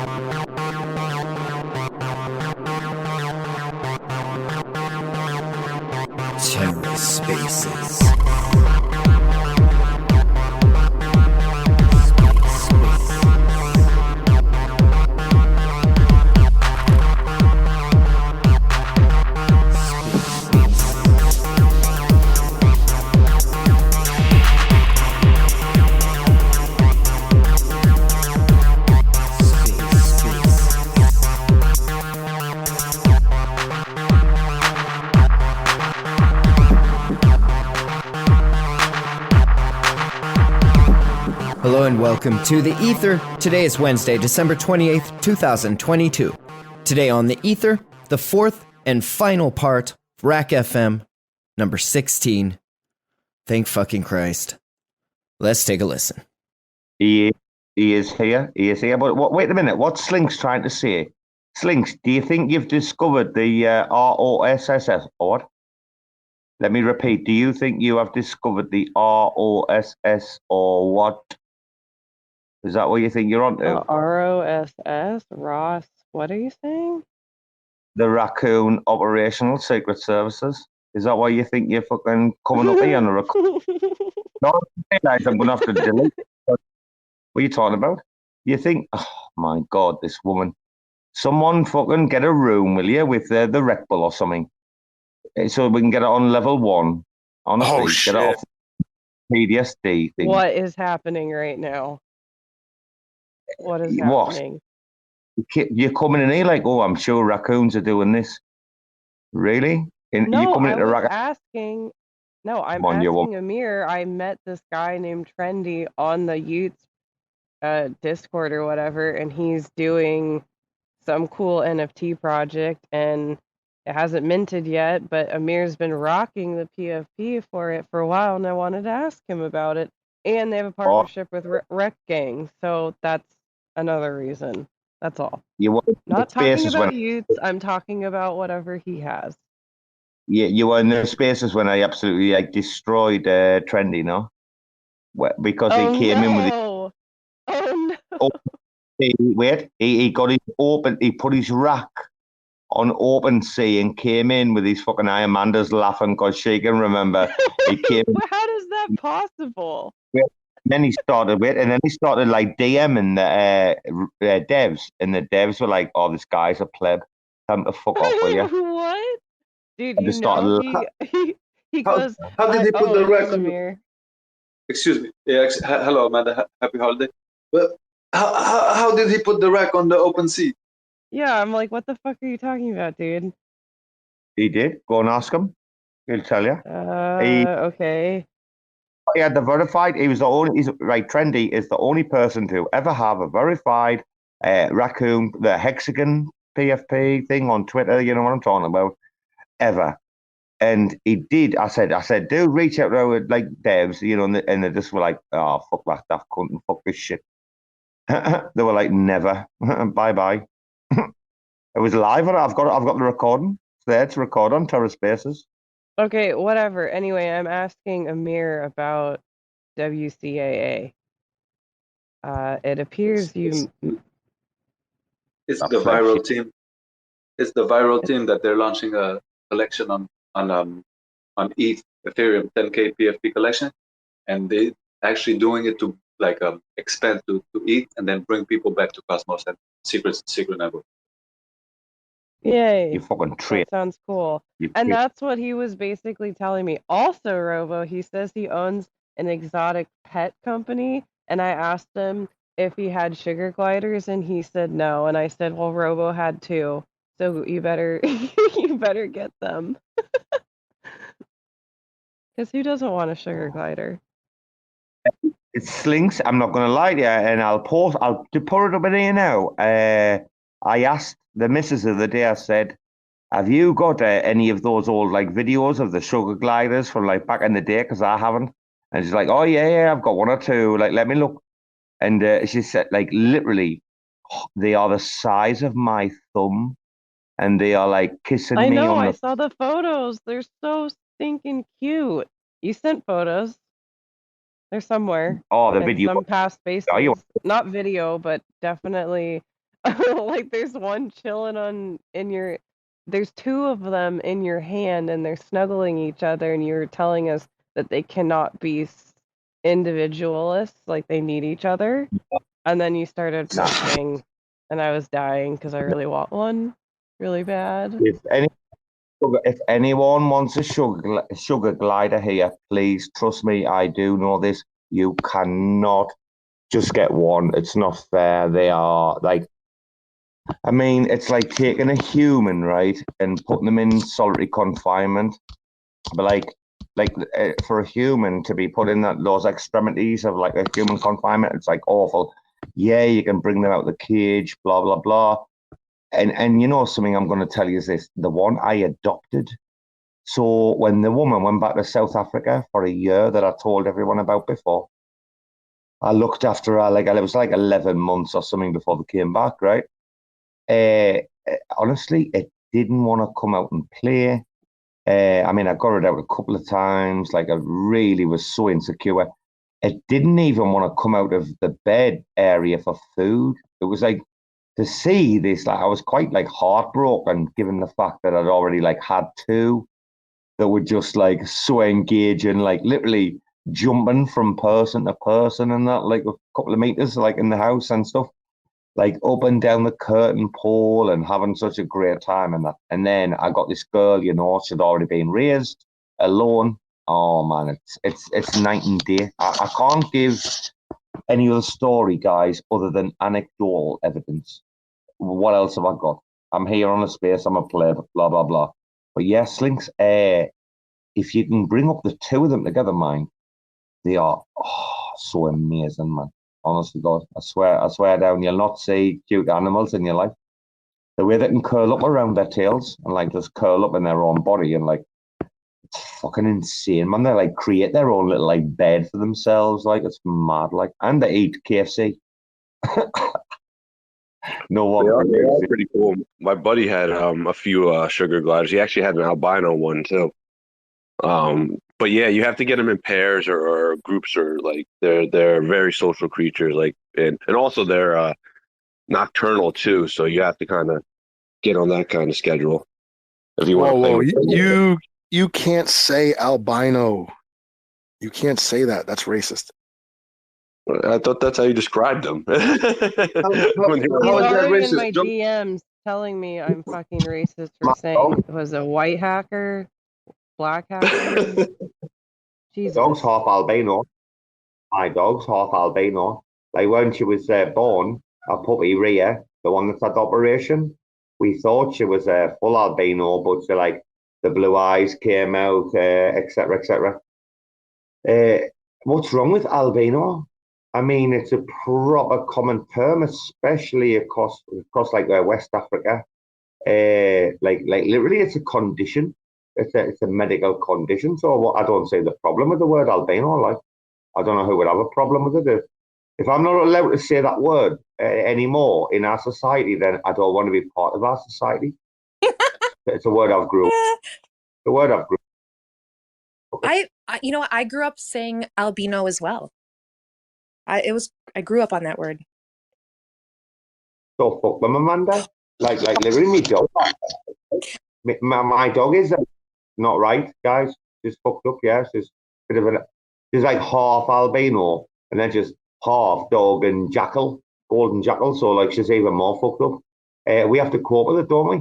Terror Spaces. Hello and welcome to The Ether. Today is Wednesday, December 28th, 2022. Today on The Ether, the fourth and final part of RAC FM, number 16. Thank fucking Christ. Let's take a listen. He is here. He is here. But wait a minute. What's Slinks trying to say? Slinks, do you think you've discovered the ROSS or what? Let me repeat. Do you think you have discovered the ROSS or what? Is that what you think you're on to? ROSS? Ross? What are you saying? The Raccoon Operational Secret Services. Is that why you think you're fucking coming up here on a record? No, I'm going to have to delete it. What are you talking about? You think, oh my God, this woman. Someone fucking get a room, will you, with the Red Bull or something? So we can get it on level 1. Honestly, Oh, shit. Get it off the PTSD thing. What is happening right now? What is happening? You're coming in here like, oh, I'm sure raccoons are doing this. Really? No, you coming I into was asking. No, I'm asking Amir. I met this guy named Trendy on the Utes Discord or whatever, and he's doing some cool NFT project, and it hasn't minted yet, but Amir's been rocking the PFP for it for a while, and I wanted to ask him about it. And they have a partnership with Rec Gang, so that's another reason. That's all. Not talking about Utes, I'm talking about whatever he has. Yeah, you were in the spaces when I absolutely destroyed Trendy, no? Because he came in with his... Oh no! He got his open. He put his rack on open sea and came in with his fucking eye. Amanda's laughing because she can remember. He came. How is that possible? And then he started like DMing the devs, and the devs were like, "Oh, this guy's a pleb. Time to fuck off, will you?" What? Dude, he goes. How did they put the rack on the... Excuse me. Yeah, hello, Amanda. Happy holiday. But how did he put the rack on the open sea? Yeah, I'm like, what the fuck are you talking about, dude? He did. Go and ask him. He'll tell you. Okay. He had the verified. He was the only. Trendy is the only person to ever have a verified raccoon, the hexagon PFP thing on Twitter. You know what I'm talking about? Ever. And he did. I said, dude, reach out to like devs, you know, and they just were like, oh, fuck that daft cunt and fuck this shit. They were like, never. Bye. It was live. I've got the recording. It's there to record on Terror Spaces. Okay, whatever. Anyway, I'm asking Amir about WCAA. It appears It's the viral team. It's the viral team that they're launching a collection on ETH, Ethereum 10K PFP collection, and they actually doing it to like expand to ETH and then bring people back to Cosmos and secret network. Yay! You fucking treat. That sounds cool. And that's what he was basically telling me. Also, Robo, he says he owns an exotic pet company, and I asked him if he had sugar gliders, and he said no. And I said, well, Robo had 2, so you better get them. Because who doesn't want a sugar glider? It's Slinks. I'm not going to lie to you, and I'll put it up in here now. I asked the missus the other day, I said, have you got any of those old like videos of the sugar gliders from like back in the day? Because I haven't. And she's like, oh, yeah, I've got 1 or 2. Like, let me look. And she said, like, literally, they are the size of my thumb. And they are like kissing me. I know, I saw the photos. They're so stinking cute. You sent photos. They're somewhere. Oh, the video. Some past spaces. Not video, but definitely Like there's one chilling there's two of them in your hand and they're snuggling each other and you're telling us that they cannot be individualists, like they need each other. And then you started talking and I was dying because I really want one really bad. If anyone wants a sugar glider here, please trust me, I do know this. You cannot just get one. It's not fair. They are like, I mean, it's like taking a human, right, and putting them in solitary confinement. But for a human to be put in those extremities of like a human confinement, it's like awful. Yeah, you can bring them out of the cage, blah blah blah. And you know something I'm going to tell you is this: the one I adopted. So when the woman went back to South Africa for a year that I told everyone about before, I looked after her it was like 11 months or something before they came back, right? Honestly, it didn't want to come out and play. I mean, I got it out a couple of times. Like, I really was so insecure. It didn't even want to come out of the bed area for food. It was like, to see this, like, I was quite like heartbroken given the fact that I'd already like had two that were just like so engaging, like literally jumping from person to person and that, like a couple of meters, like in the house and stuff, like up and down the curtain pole and having such a great time and that. And then I got this girl, you know, she'd already been raised alone. Oh man, it's night and day. I can't give any other story, guys, other than anecdotal evidence. What else have I got? I'm here on a space, I'm a player, blah blah blah. But yes, Slinks, if you can bring up the two of them together, man, they are so amazing, man. Honestly, God, I swear down, you'll not see cute animals in your life. The way they can curl up around their tails and like just curl up in their own body and like, it's fucking insane, man. They like create their own little like bed for themselves, like it's mad, like, and they eat KFC. No one. They are pretty cool. My buddy had a few sugar gliders. He actually had an albino one too. But yeah, you have to get them in pairs or groups, or like they're very social creatures. Like and also they're nocturnal too, so you have to kind of get on that kind of schedule if you want to play. You can't say albino. You can't say that. That's racist. I thought that's how you described them. He's already in my DMs telling me I'm fucking racist for saying it was a white hacker, black hacker. Jesus. Dog's half albino. My dog's half albino. Like when she was born, a puppy Rhea, the one that's had the operation, we thought she was a full albino, but she, like the blue eyes came out, etc., etc. What's wrong with albino? I mean, it's a proper common term, especially across like West Africa. Like literally, it's a condition. It's a medical condition. So I don't see the problem with the word albino. Like, I don't know who would have a problem with it. If I'm not allowed to say that word anymore in our society, then I don't want to be part of our society. It's a word I've grew up. The word I've grew up. I grew up saying albino as well. I grew up on that word. So fuck them, Amanda. Like literally, me dog. My dog is not right, guys. She's fucked up. Yeah, she's like half albino and then just half dog and jackal, golden jackal. So like she's even more fucked up. We have to cope with it, don't we?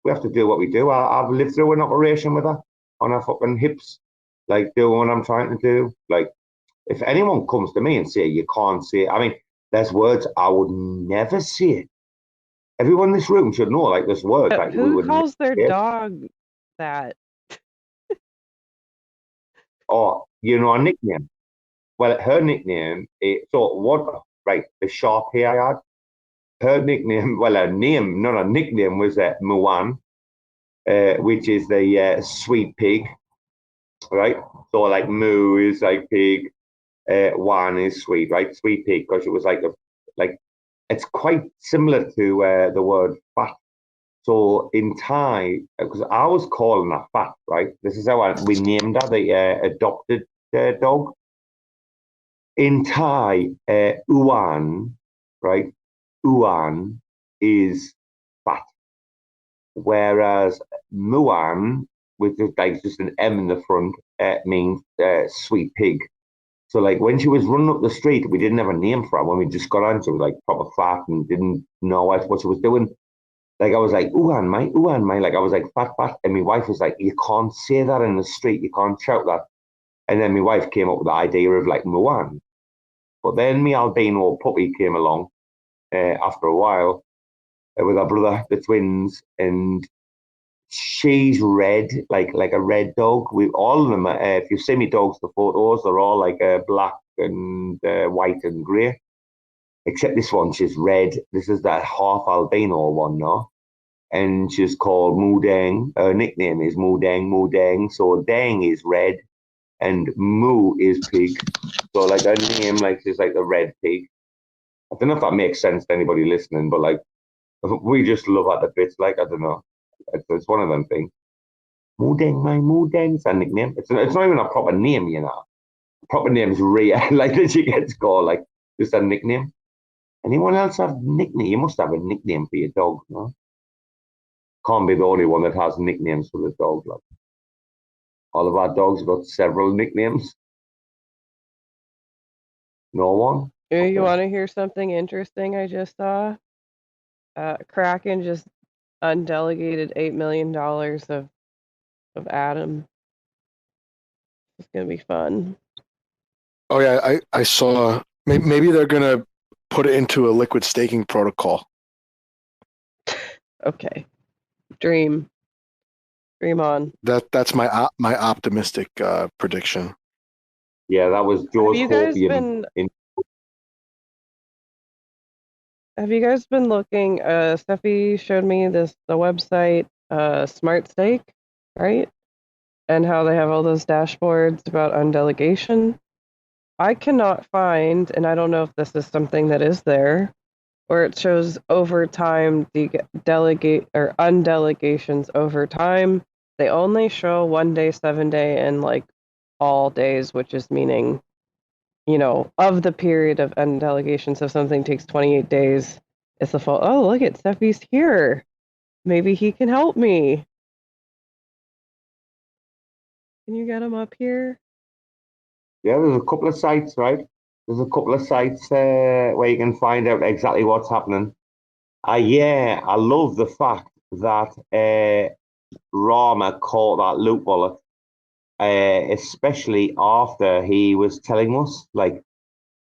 We have to do what we do. I've lived through an operation with her on her fucking hips, like doing what I'm trying to do. Like, if anyone comes to me and say you can't say it, I mean, there's words I would never say. Everyone in this room should know, like, this word. Like, who calls their dog that? Oh, you know, a nickname. Well, her nickname, the sharp hair I had, her nickname, well, her name, not a nickname, was Muan, which is the sweet pig, right? So, like, Moo is like pig. Wan is sweet, right? Sweet pig, because it was like it's quite similar to the word fat. So in Thai, because I was calling her fat, right? This is how we named her, the adopted dog. In Thai, Uan, right? Uan is fat, whereas Muan, with like just an M in the front, means sweet pig. So like when she was running up the street, we didn't have a name for her. When we just got on, she was like proper fat and didn't know what she was doing. Like I was like, ooh, my. Like I was like, fat. And my wife was like, you can't say that in the street. You can't shout that. And then my wife came up with the idea of like Muan. But then my albino puppy came along after a while with her brother, the twins, and she's red, like a red dog. We all of them. If you see me dogs, the photos, they're all like black and white and grey. Except this one, she's red. This is that half albino one, no? And she's called Moodang. Her nickname is Moodang. So Dang is red, and Moo is pig. So like her name, like she's like the red pig. I don't know if that makes sense to anybody listening, but like we just love at the bits. Like I don't know. It's one of them things. Moodang, it's a nickname. It's not even a proper name, you know. Proper name's Rhea, like that she gets called, like just a nickname. Anyone else have a nickname? You must have a nickname for your dog, no? Can't be the only one that has nicknames for the dog. Like all of our dogs have got several nicknames. No one? You want to hear something interesting I just saw? Kraken just undelegated $8 million of Atom. It's gonna be fun. Oh yeah, I saw. Maybe they're gonna put it into a liquid staking protocol. Okay, dream on. That's my optimistic prediction. Yeah, that was Joe's hopium. Have you guys been looking? Cephii showed me the website, Smart Stake, right? And how they have all those dashboards about undelegation. I cannot find, and I don't know if this is something that is there, where it shows over time delegate or undelegations over time. They only show 1 day, 7 day, and like all days, which is meaning, of the period of undelegation. So if something takes 28 days, it's the fault. Oh, look at Steffi's here. Maybe he can help me. Can you get him up here? Yeah, there's a couple of sites, right? There's a couple of sites where you can find out exactly what's happening. Yeah, I love the fact that Rama caught that loop bullet, especially after he was telling us, like,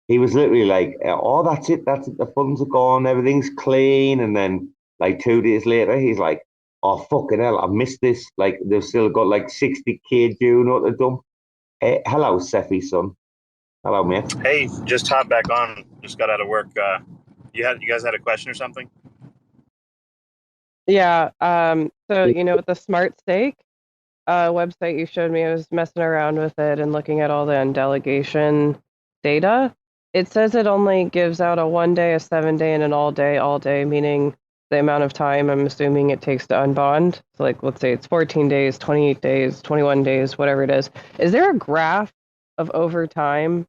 he was literally like, oh, that's it, the funds are gone, everything's clean. And then, like, 2 days later, he's like, oh, fucking hell, I missed this. Like, they've still got like 60K due, not to dump. Hello, Cephii, son. Hello, mate. Hey, just hopped back on. Just got out of work. You guys had a question or something? Yeah. So with the Smart Stake website you showed me, I was messing around with it and looking at all the undelegation data. It says it only gives out a 1 day, a 7 day, and an all day, meaning the amount of time I'm assuming it takes to unbond. So like, let's say it's 14 days, 28 days, 21 days, whatever it is. Is there a graph of over time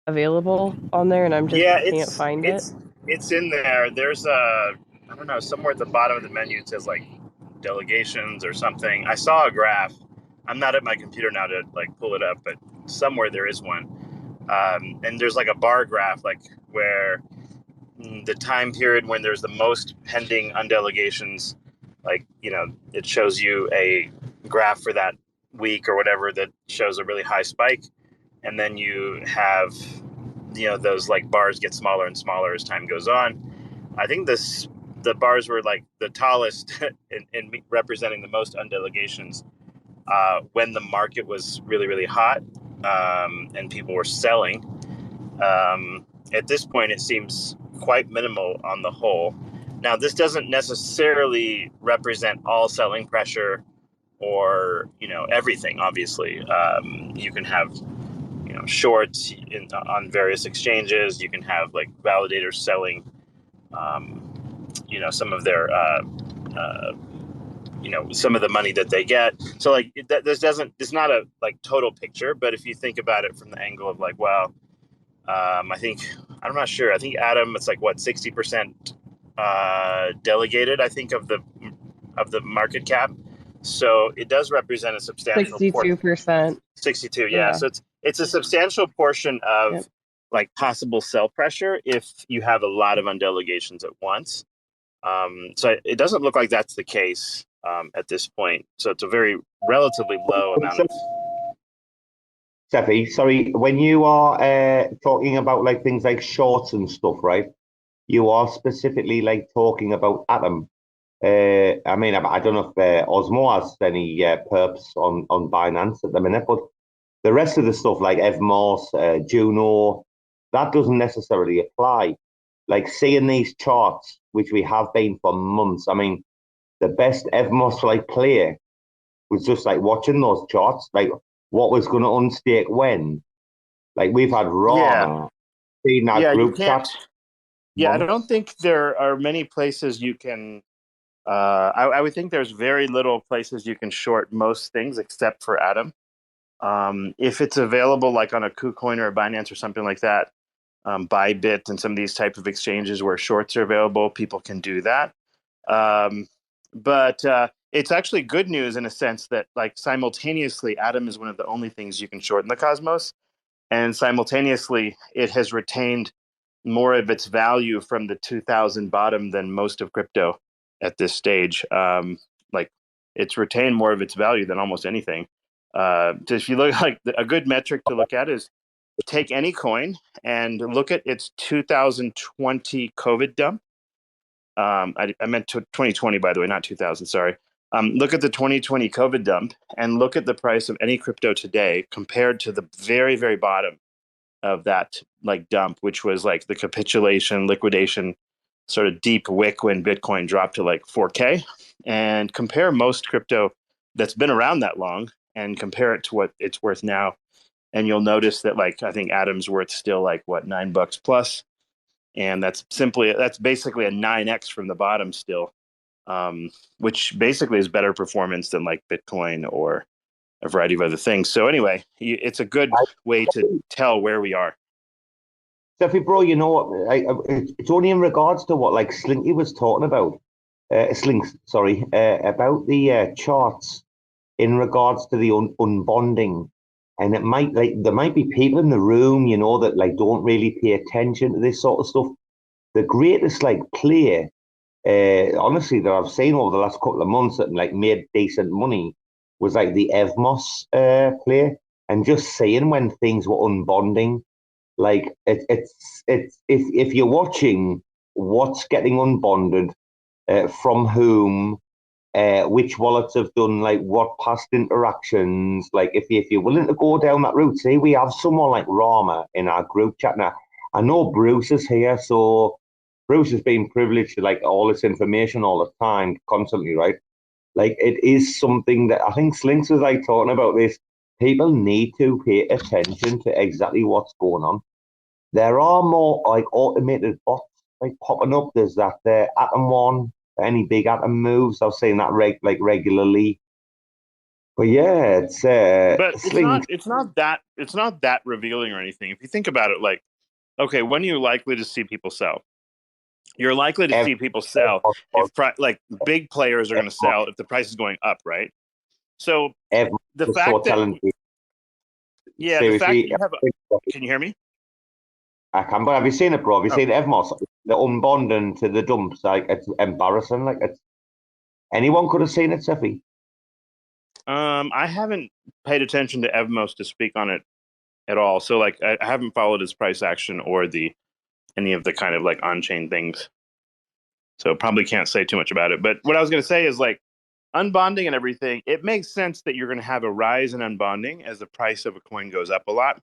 available on there? And I'm just can't find it. It's in there. There's I don't know, somewhere at the bottom of the menu it says like delegations or something. I saw a graph. I'm not at my computer now to like pull it up, but somewhere there is one. And there's like a bar graph, like where the time period when there's the most pending undelegations, like, it shows you a graph for that week or whatever that shows a really high spike. And then you have, those like bars get smaller and smaller as time goes on. I think the bars were like the tallest in representing the most undelegations when the market was really, really hot and people were selling. At this point, it seems quite minimal on the whole. Now, this doesn't necessarily represent all selling pressure or, everything, obviously. You can have, shorts on various exchanges. You can have like validators selling, some of their, some of the money that they get. So like, it's not a like total picture, but if you think about it from the angle of like, well, I'm not sure. I think Atom, it's like what, 60% delegated, I think, of the market cap. So it does represent a substantial 62%. 62, yeah. So it's a substantial portion of like possible sell pressure if you have a lot of undelegations at once. So it doesn't look like that's the case at this point. So it's a very relatively low amount of. Cephii, sorry, when you are talking about like things like shorts and stuff, right? You are specifically like talking about Atom. I mean, I don't know if Osmo has any perps on Binance at the minute, but the rest of the stuff like Evmos, Juno, that doesn't necessarily apply. Like seeing these charts, which we have been for months. I mean, the best Evmos like player was just like watching those charts, like what was going to unstake when. Like we've had Rama, seen that group chat. Yeah, I don't think there are many places you can. I would think there's very little places you can short most things except for Atom. If it's available, like on a KuCoin or a Binance or something like that, Bybit and some of these type of exchanges where shorts are available, people can do that. But it's actually good news in a sense that, like, simultaneously, Atom is one of the only things you can short in the Cosmos, and simultaneously, it has retained more of its value from the 2000 bottom than most of crypto at this stage. Like, it's retained more of its value than almost anything. So if you look, like, a good metric to look at is take any coin and look at its 2020 COVID dump. I meant 2020, by the way, not 2000. Sorry. Look at the 2020 COVID dump and look at the price of any crypto today compared to the very, very bottom of that like dump, which was like the capitulation, liquidation, sort of deep wick when Bitcoin dropped to like 4K. And compare most crypto that's been around that long and compare it to what it's worth now. And you'll notice that, like, I think Atom's worth still like what, $9 plus. And that's basically a 9x from the bottom still, which basically is better performance than like Bitcoin or a variety of other things. So anyway, it's a good way to tell where we are. Cephii, bro, you know what? It's only in regards to what like Slinky was talking about, Slinks, sorry, about the charts in regards to the unbonding. And it might, like, there might be people in the room, you know, that like don't really pay attention to this sort of stuff. The greatest like player, honestly, that I've seen over the last couple of months that like made decent money was like the Evmos player, and just seeing when things were unbonding, like it's if you're watching what's getting unbonded, from whom. Which wallets have done like what past interactions. Like if you're willing to go down that route, see, we have someone like Rama in our group chat now. I know Bruce is here, so Bruce has been privileged to like all this information all the time, constantly, right? Like it is something that I think Slinks was like talking about this. People need to pay attention to exactly what's going on. There are more like automated bots like popping up. There's that Atom one. Any big Atom moves, I've seen that regularly. But yeah, it's but it's not that revealing or anything. If you think about it, like, okay, when are you likely to see people sell? You're likely to see people sell if like big players are going to sell if the price is going up, right? So the fact that the fact that you have can you hear me? I can, but have you seen it, bro? Have you seen Evmos? The unbonding to the dumps, like it's embarrassing. Like it's anyone could have seen it, Cephii. I haven't paid attention to Evmos to speak on it at all. So like I haven't followed his price action or any of the kind of like on-chain things. So probably can't say too much about it. But what I was going to say is like unbonding and everything, it makes sense that you're going to have a rise in unbonding as the price of a coin goes up a lot.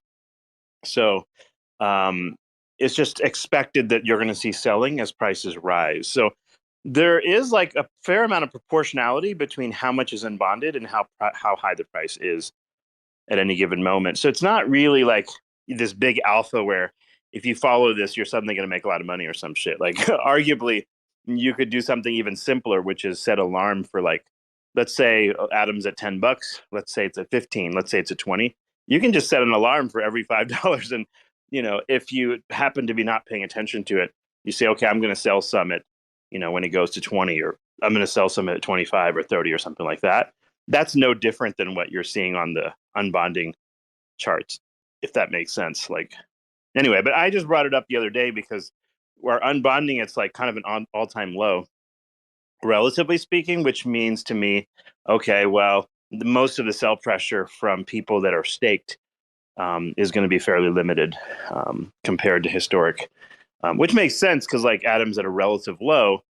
So it's just expected that you're going to see selling as prices rise. So there is like a fair amount of proportionality between how much is unbonded and how high the price is at any given moment. So it's not really like this big alpha where if you follow this, you're suddenly going to make a lot of money or some shit. Like arguably, you could do something even simpler, which is set alarm for like, let's say Atom's at $10. Let's say it's at 15. Let's say it's at 20. You can just set an alarm for every $5. And, you know, if you happen to be not paying attention to it, you say, okay, I'm going to sell some at when it goes to 20, or I'm going to sell some at 25 or 30 or something like that. That's no different than what you're seeing on the unbonding charts, if that makes sense. Like, anyway, but I just brought it up the other day because we're unbonding. It's like kind of an all-time low, relatively speaking, which means to me, okay, well, most of the sell pressure from people that are staked is going to be fairly limited compared to historic, which makes sense because like Adam's at a relative low,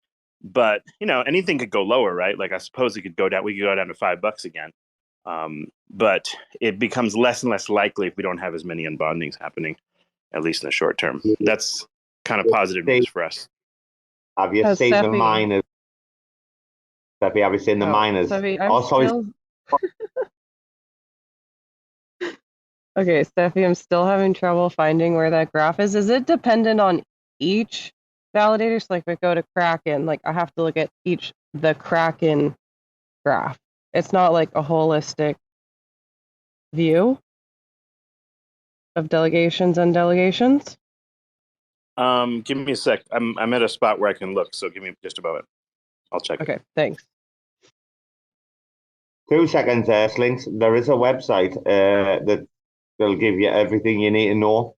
but anything could go lower, right? Like I suppose it could go down. We could go down to $5 again, but it becomes less and less likely if we don't have as many unbondings happening, at least in the short term. That's kind of positive news for us. Have you seen the miners? Have you seen the miners? Okay, Cephii, I'm still having trouble finding where that graph is. Is it dependent on each validator? So like if I go to Kraken, like I have to look at the Kraken graph. It's not like a holistic view of delegations and delegations. Give me a sec. I'm at a spot where I can look, so give me just a moment. I'll check. Okay, thanks. 2 seconds, Slinks. There is a website that will give you everything you need to know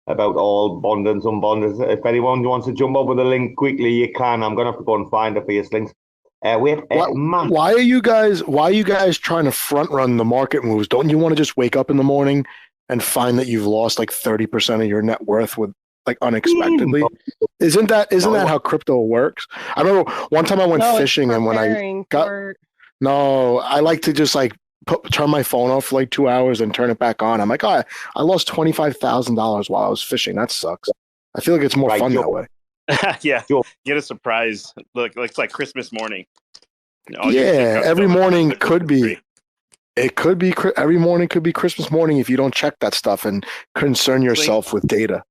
about all bonders, unbonders. If anyone wants to jump up with a link quickly, you can. I'm gonna have to go and find it for you, Slinks. Why are you guys trying to front run the market moves? Don't you want to just wake up in the morning and find that you've lost like 30% of your net worth with like unexpectedly? Isn't that how crypto works? I remember one time I went fishing, and when I got I like to just like turn my phone off for like 2 hours and turn it back on. I'm like, I lost $25,000 while I was fishing. That sucks. I feel like it's more fun that way. Yeah, get a surprise. Look, it's like Christmas morning. Every morning could be. It could be every morning could be Christmas morning if you don't check that stuff and concern yourself with data.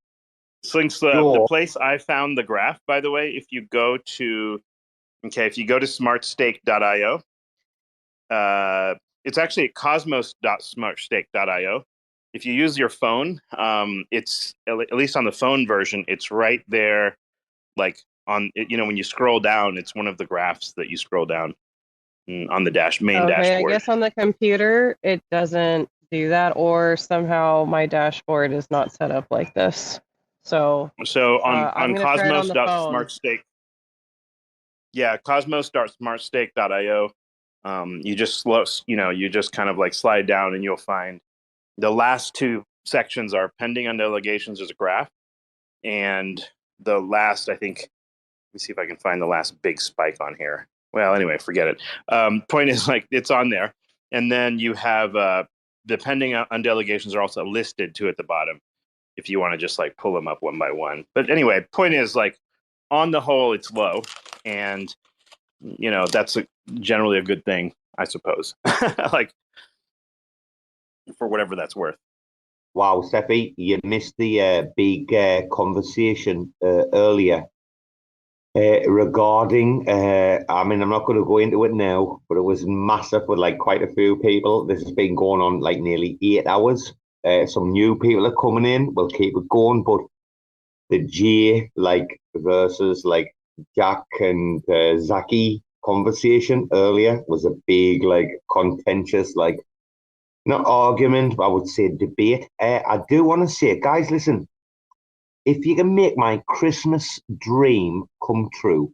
Slinks, the place I found the graph, by the way, if you go to smartstake.io, it's actually at cosmos.smartstake.io. If you use your phone, it's at least on the phone version, it's right there. Like when you scroll down, it's one of the graphs that you scroll down on the main dashboard. I guess on the computer, it doesn't do that, or somehow my dashboard is not set up like this. So on cosmos.smartstake, cosmos.smartstake.io, you just kind of like slide down and you'll find the last two sections are pending on delegations as a graph, and the last, I think, let me see if I can find the last big spike on here. Well, anyway, forget it. Point is, like, it's on there, and then you have the pending on delegations are also listed too at the bottom if you want to just like pull them up one by one. But anyway, point is, like, on the whole, it's low, and that's generally a good thing, I suppose. Like, for whatever that's worth. Wow, Cephii, you missed the big conversation earlier regarding, I'm not going to go into it now, but it was massive with like quite a few people. This has been going on like nearly 8 hours. Some new people are coming in. We'll keep it going, but the J versus like Jack and Zaki conversation earlier was a big contentious not argument, but I would say debate. I do want to say, guys, listen, if you can make my Christmas dream come true,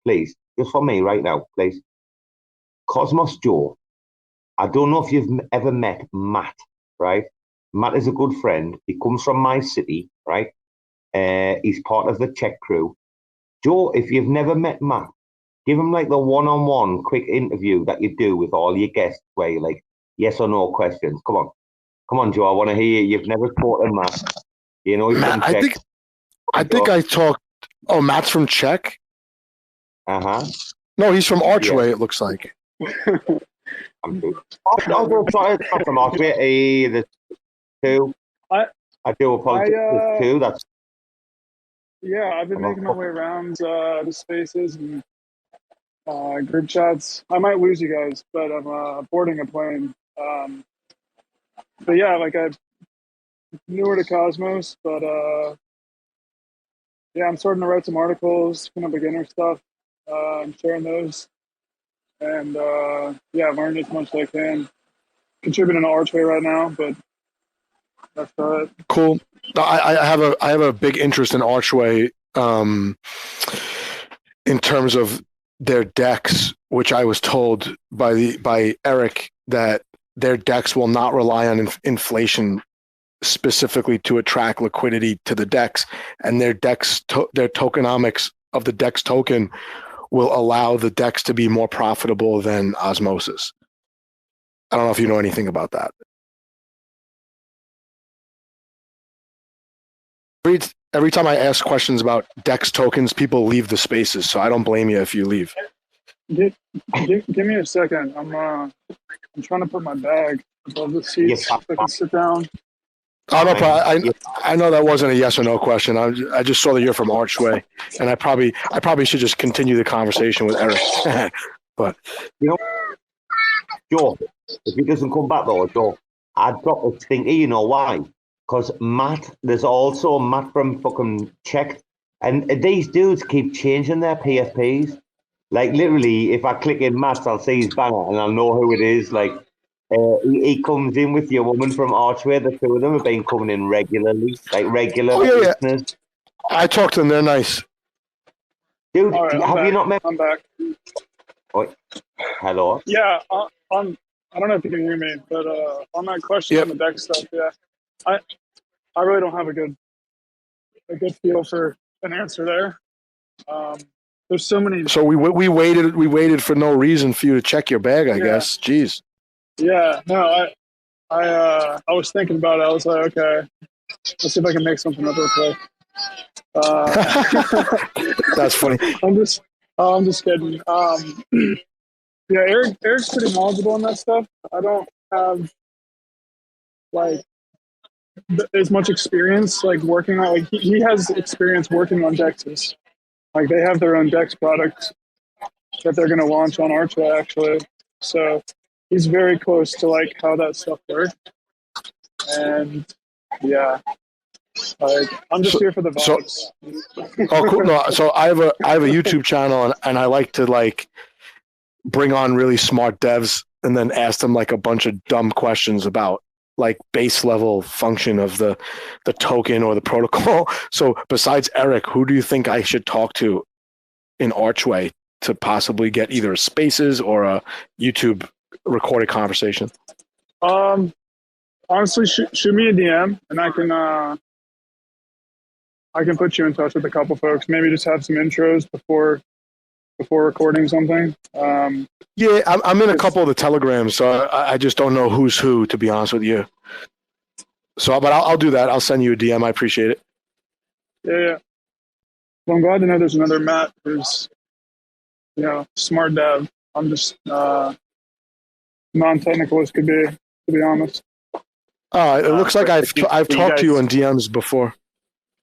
please, just for me right now, please. Cosmos Joe, I don't know if you've ever met Matt, right? Matt is a good friend. He comes from my city, right? He's part of the Czech crew. Joe, if you've never met Matt, give him like the one-on-one quick interview that you do with all your guests where you're like, yes or no questions. Come on, Joe. I want to hear you. You've never talked to Matt. He's from Czech. I think I talked. Oh, Matt's from Czech. No, he's from Archway. It looks like. I'm sorry, it's not from Archway. The two. I do apologize. The two. That's. Yeah, I've been making my way around the spaces and group chats. I might lose you guys, but I'm boarding a plane. But yeah, I'm newer to Cosmos, but yeah, I'm starting to write some articles, beginner stuff. I'm sharing those, and yeah, learn as much as I can. Contributing to Archway right now, but that's it. Cool. I have a big interest in Archway in terms of their decks, which I was told by Eric that their decks will not rely on inflation specifically to attract liquidity to the decks, and their tokenomics of the DEX token will allow the decks to be more profitable than osmosis. I don't know if you know anything about that. Every time I ask questions about DEX tokens, people leave the spaces, so I don't blame you if you leave. Give me a second. I'm trying to put my bag above the seats so I can sit down. Oh, no problem. I know that wasn't a yes or no question. I just saw that you're from Archway, and I probably should just continue the conversation with Eric. But Joe, if he doesn't come back though, Joe, I'd drop a stinker. You know why? Because Matt, there's also Matt from fucking Czech, and these dudes keep changing their PFPs. Like literally, if I click in Matt, I'll see his banner and I'll know who it is. Like he comes in with your woman from Archway. The two of them have been coming in regularly, like regular listeners. I talked to them. They're nice. Dude, right, you not met? I'm back. Oh, hello. Yeah, I don't know if you can hear me, but on that question on the deck stuff, yeah, I really don't have a good feel for an answer there. There's so many. So we waited for no reason for you to check your bag, I guess. Jeez. Yeah, no, I was thinking about it. I was like, okay, let's see if I can make something up real quick. That's funny. I'm just kidding. Yeah, Eric's pretty knowledgeable on that stuff. I don't have as much experience working on he has experience working on Dexes. They have their own Dex product that they're going to launch on Archway actually. So he's very close to how that stuff works. And yeah, I'm just here for the vibes. Oh, cool. No, so I have a YouTube channel and I like to bring on really smart devs and then ask them a bunch of dumb questions about base level function of the token or the protocol. So besides Eric, who do you think I should talk to in Archway to possibly get either spaces or a YouTube recorded conversation? Honestly, shoot me a DM and I can put you in touch with a couple folks. Maybe just have some intros before recording something. Yeah, I'm in a couple of the Telegrams, so I just don't know who's who, to be honest with you. So, but I'll do that. I'll send you a DM. I appreciate it. Yeah. Well, I'm glad to know there's another Matt who's, smart dev. I'm just non-technical as could be, to be honest. It looks like I've talked to you on DMs before.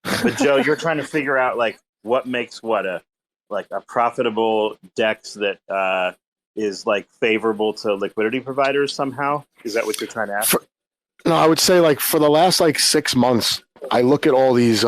But Joe, you're trying to figure out what makes what a profitable DEX that is favorable to liquidity providers somehow? Is that what you're trying to ask? No, I would say for the last 6 months, I look at all these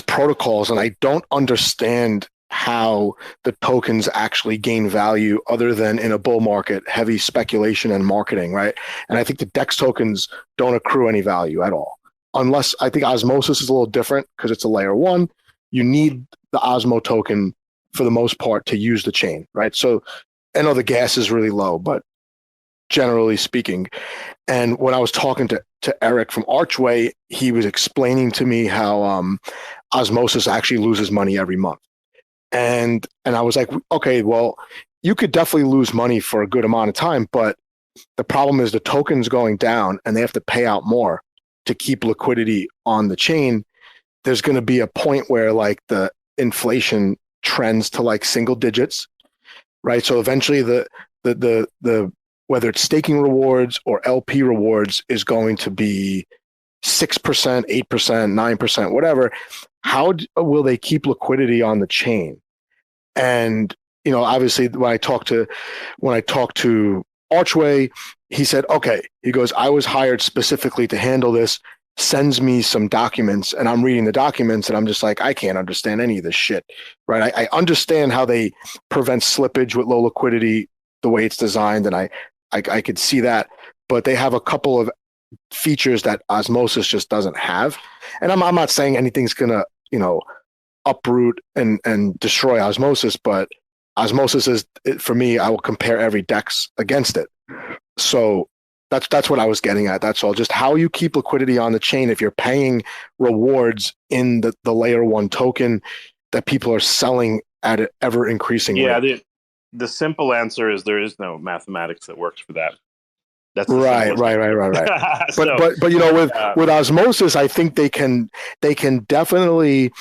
protocols and I don't understand how the tokens actually gain value other than in a bull market, heavy speculation and marketing, right? And I think the DEX tokens don't accrue any value at all. Unless I think Osmosis is a little different because it's a layer 1. You need the Osmo token for the most part to use the chain, right? So I know the gas is really low, but generally speaking, and when I was talking to Eric from Archway, he was explaining to me how Osmosis actually loses money every month. And I was like, okay, well, you could definitely lose money for a good amount of time, but the problem is the token's going down and they have to pay out more to keep liquidity on the chain. There's going to be a point where the inflation trends to single digits, right? So eventually the whether it's staking rewards or LP rewards is going to be 6%, 8%, 9%, whatever. How will they keep liquidity on the chain? And obviously when I talked to Archway, he said, okay, he goes, I was hired specifically to handle this. sends me some documents, and I'm reading the documents, and I'm just like, I can't understand any of this shit, right? I understand how they prevent slippage with low liquidity, the way it's designed, and I could see that, but they have a couple of features that Osmosis just doesn't have. And I'm not saying anything's gonna, uproot and destroy Osmosis, but Osmosis is, for me, I will compare every DEX against it. So that's what I was getting at. That's all. Just how you keep liquidity on the chain if you're paying rewards in the layer 1 token that people are selling at an ever increasing rate. Yeah, the simple answer is there is no mathematics that works for that. That's right. So, but with Osmosis, I think they can definitely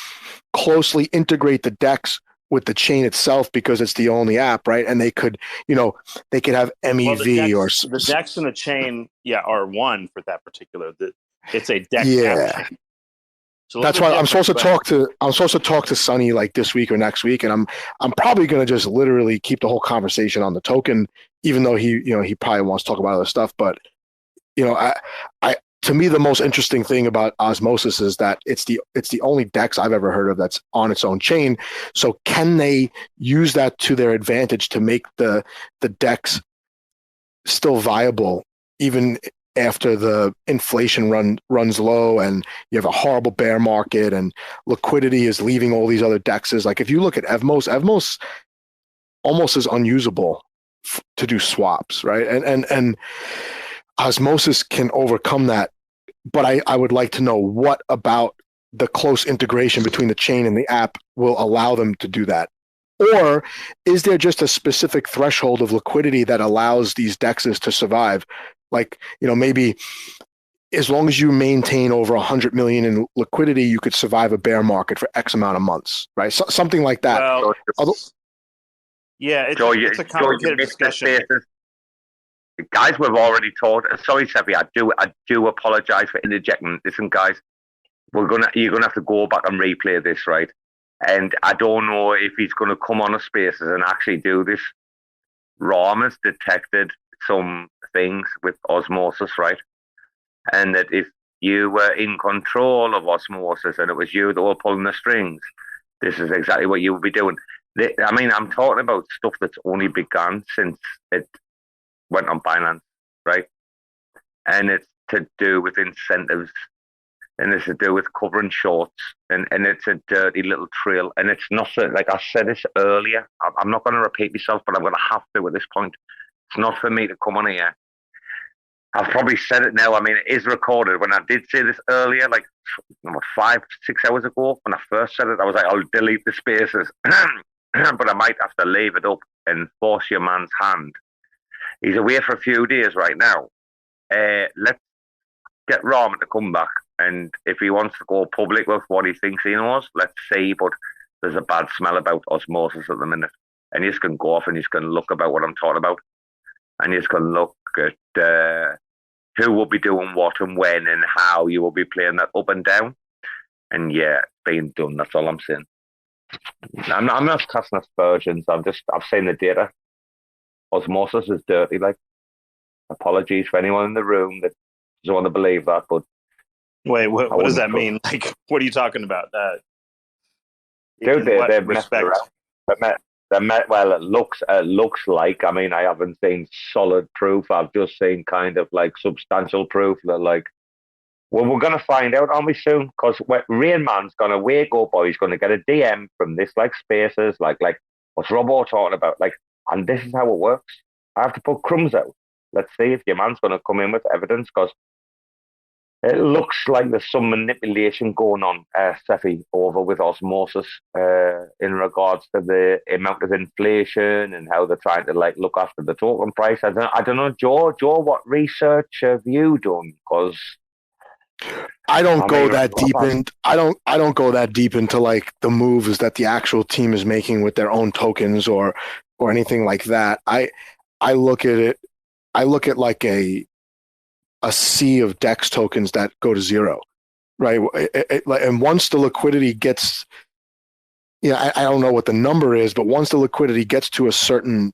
closely integrate the DEX with the chain itself because it's the only app, right? And they could have MEV or the DEX and the chain, are one for that particular. It's a DEX app chain. So that's why I'm supposed to talk to Sonny like this week or next week, and I'm probably going to just literally keep the whole conversation on the token, even though he probably wants to talk about other stuff. But I to me, the most interesting thing about Osmosis is that it's the only DEX I've ever heard of that's on its own chain. So can they use that to their advantage to make the DEX still viable even after the inflation runs low and you have a horrible bear market and liquidity is leaving all these other DEXs? Like if you look at Evmos almost is unusable to do swaps, right? And Osmosis can overcome that, but I would like to know what about the close integration between the chain and the app will allow them to do that. Or is there just a specific threshold of liquidity that allows these DEXs to survive? Like, maybe as long as you maintain over 100 million in liquidity, you could survive a bear market for X amount of months, right? Something like that. Well, it's a complicated discussion. Guys, we've already talked. Sorry, Cephii, I do apologize for interjecting. Listen, guys, you're gonna have to go back and replay this, right? And I don't know if he's gonna come on a Spaces and actually do this. Ram has detected some things with Osmosis, right? And that if you were in control of Osmosis and it was you that were pulling the strings, this is exactly what you would be doing. I'm talking about stuff that's only begun since it went on Binance, right? And it's to do with incentives, and it's to do with covering shorts, and it's a dirty little trail. And it's not like I said this earlier. I'm not going to repeat myself, but I'm going to have to at this point. It's not for me to come on here. I've probably said it now. It is recorded. When I did say this earlier, like 5-6 hours ago, when I first said it, I was like, I'll delete the Spaces. But I might have to leave it up and force your man's hand. He's away for a few days right now. Let's get Rahman to come back. And if he wants to go public with what he thinks he knows, let's see. But there's a bad smell about Osmosis at the minute. And he's going to go off and he's going to look about what I'm talking about. And he's going to look at who will be doing what and when and how you will be playing that up and down. And it's being done. That's all I'm saying. I'm not casting aspersions. I've seen the data. Osmosis is dirty. Like, apologies for anyone in the room that doesn't want to believe that. But wait, what does that mean? Like, what are you talking about? Dude, they're messed around. Well, it looks like. I haven't seen solid proof. I've just seen kind of like substantial proof that, like, well, we're going to find out, aren't we, soon? Because Rain Man's going to wake up, or he's going to get a DM from this, like, Spaces, like what's Robo talking about? Like, and this is how it works. I have to put crumbs out. Let's see if your man's going to come in with evidence, because it looks like there's some manipulation going on, Cephii, over with Osmosis in regards to the amount of inflation and how they're trying to, like, look after the token price. I don't know, Joe, what research have you done? Because I don't go that deep into like the moves that the actual team is making with their own tokens or anything like that. I look at it. I look at like a sea of DEX tokens that go to zero, right? And once the liquidity gets, I don't know what the number is, but once the liquidity gets to a certain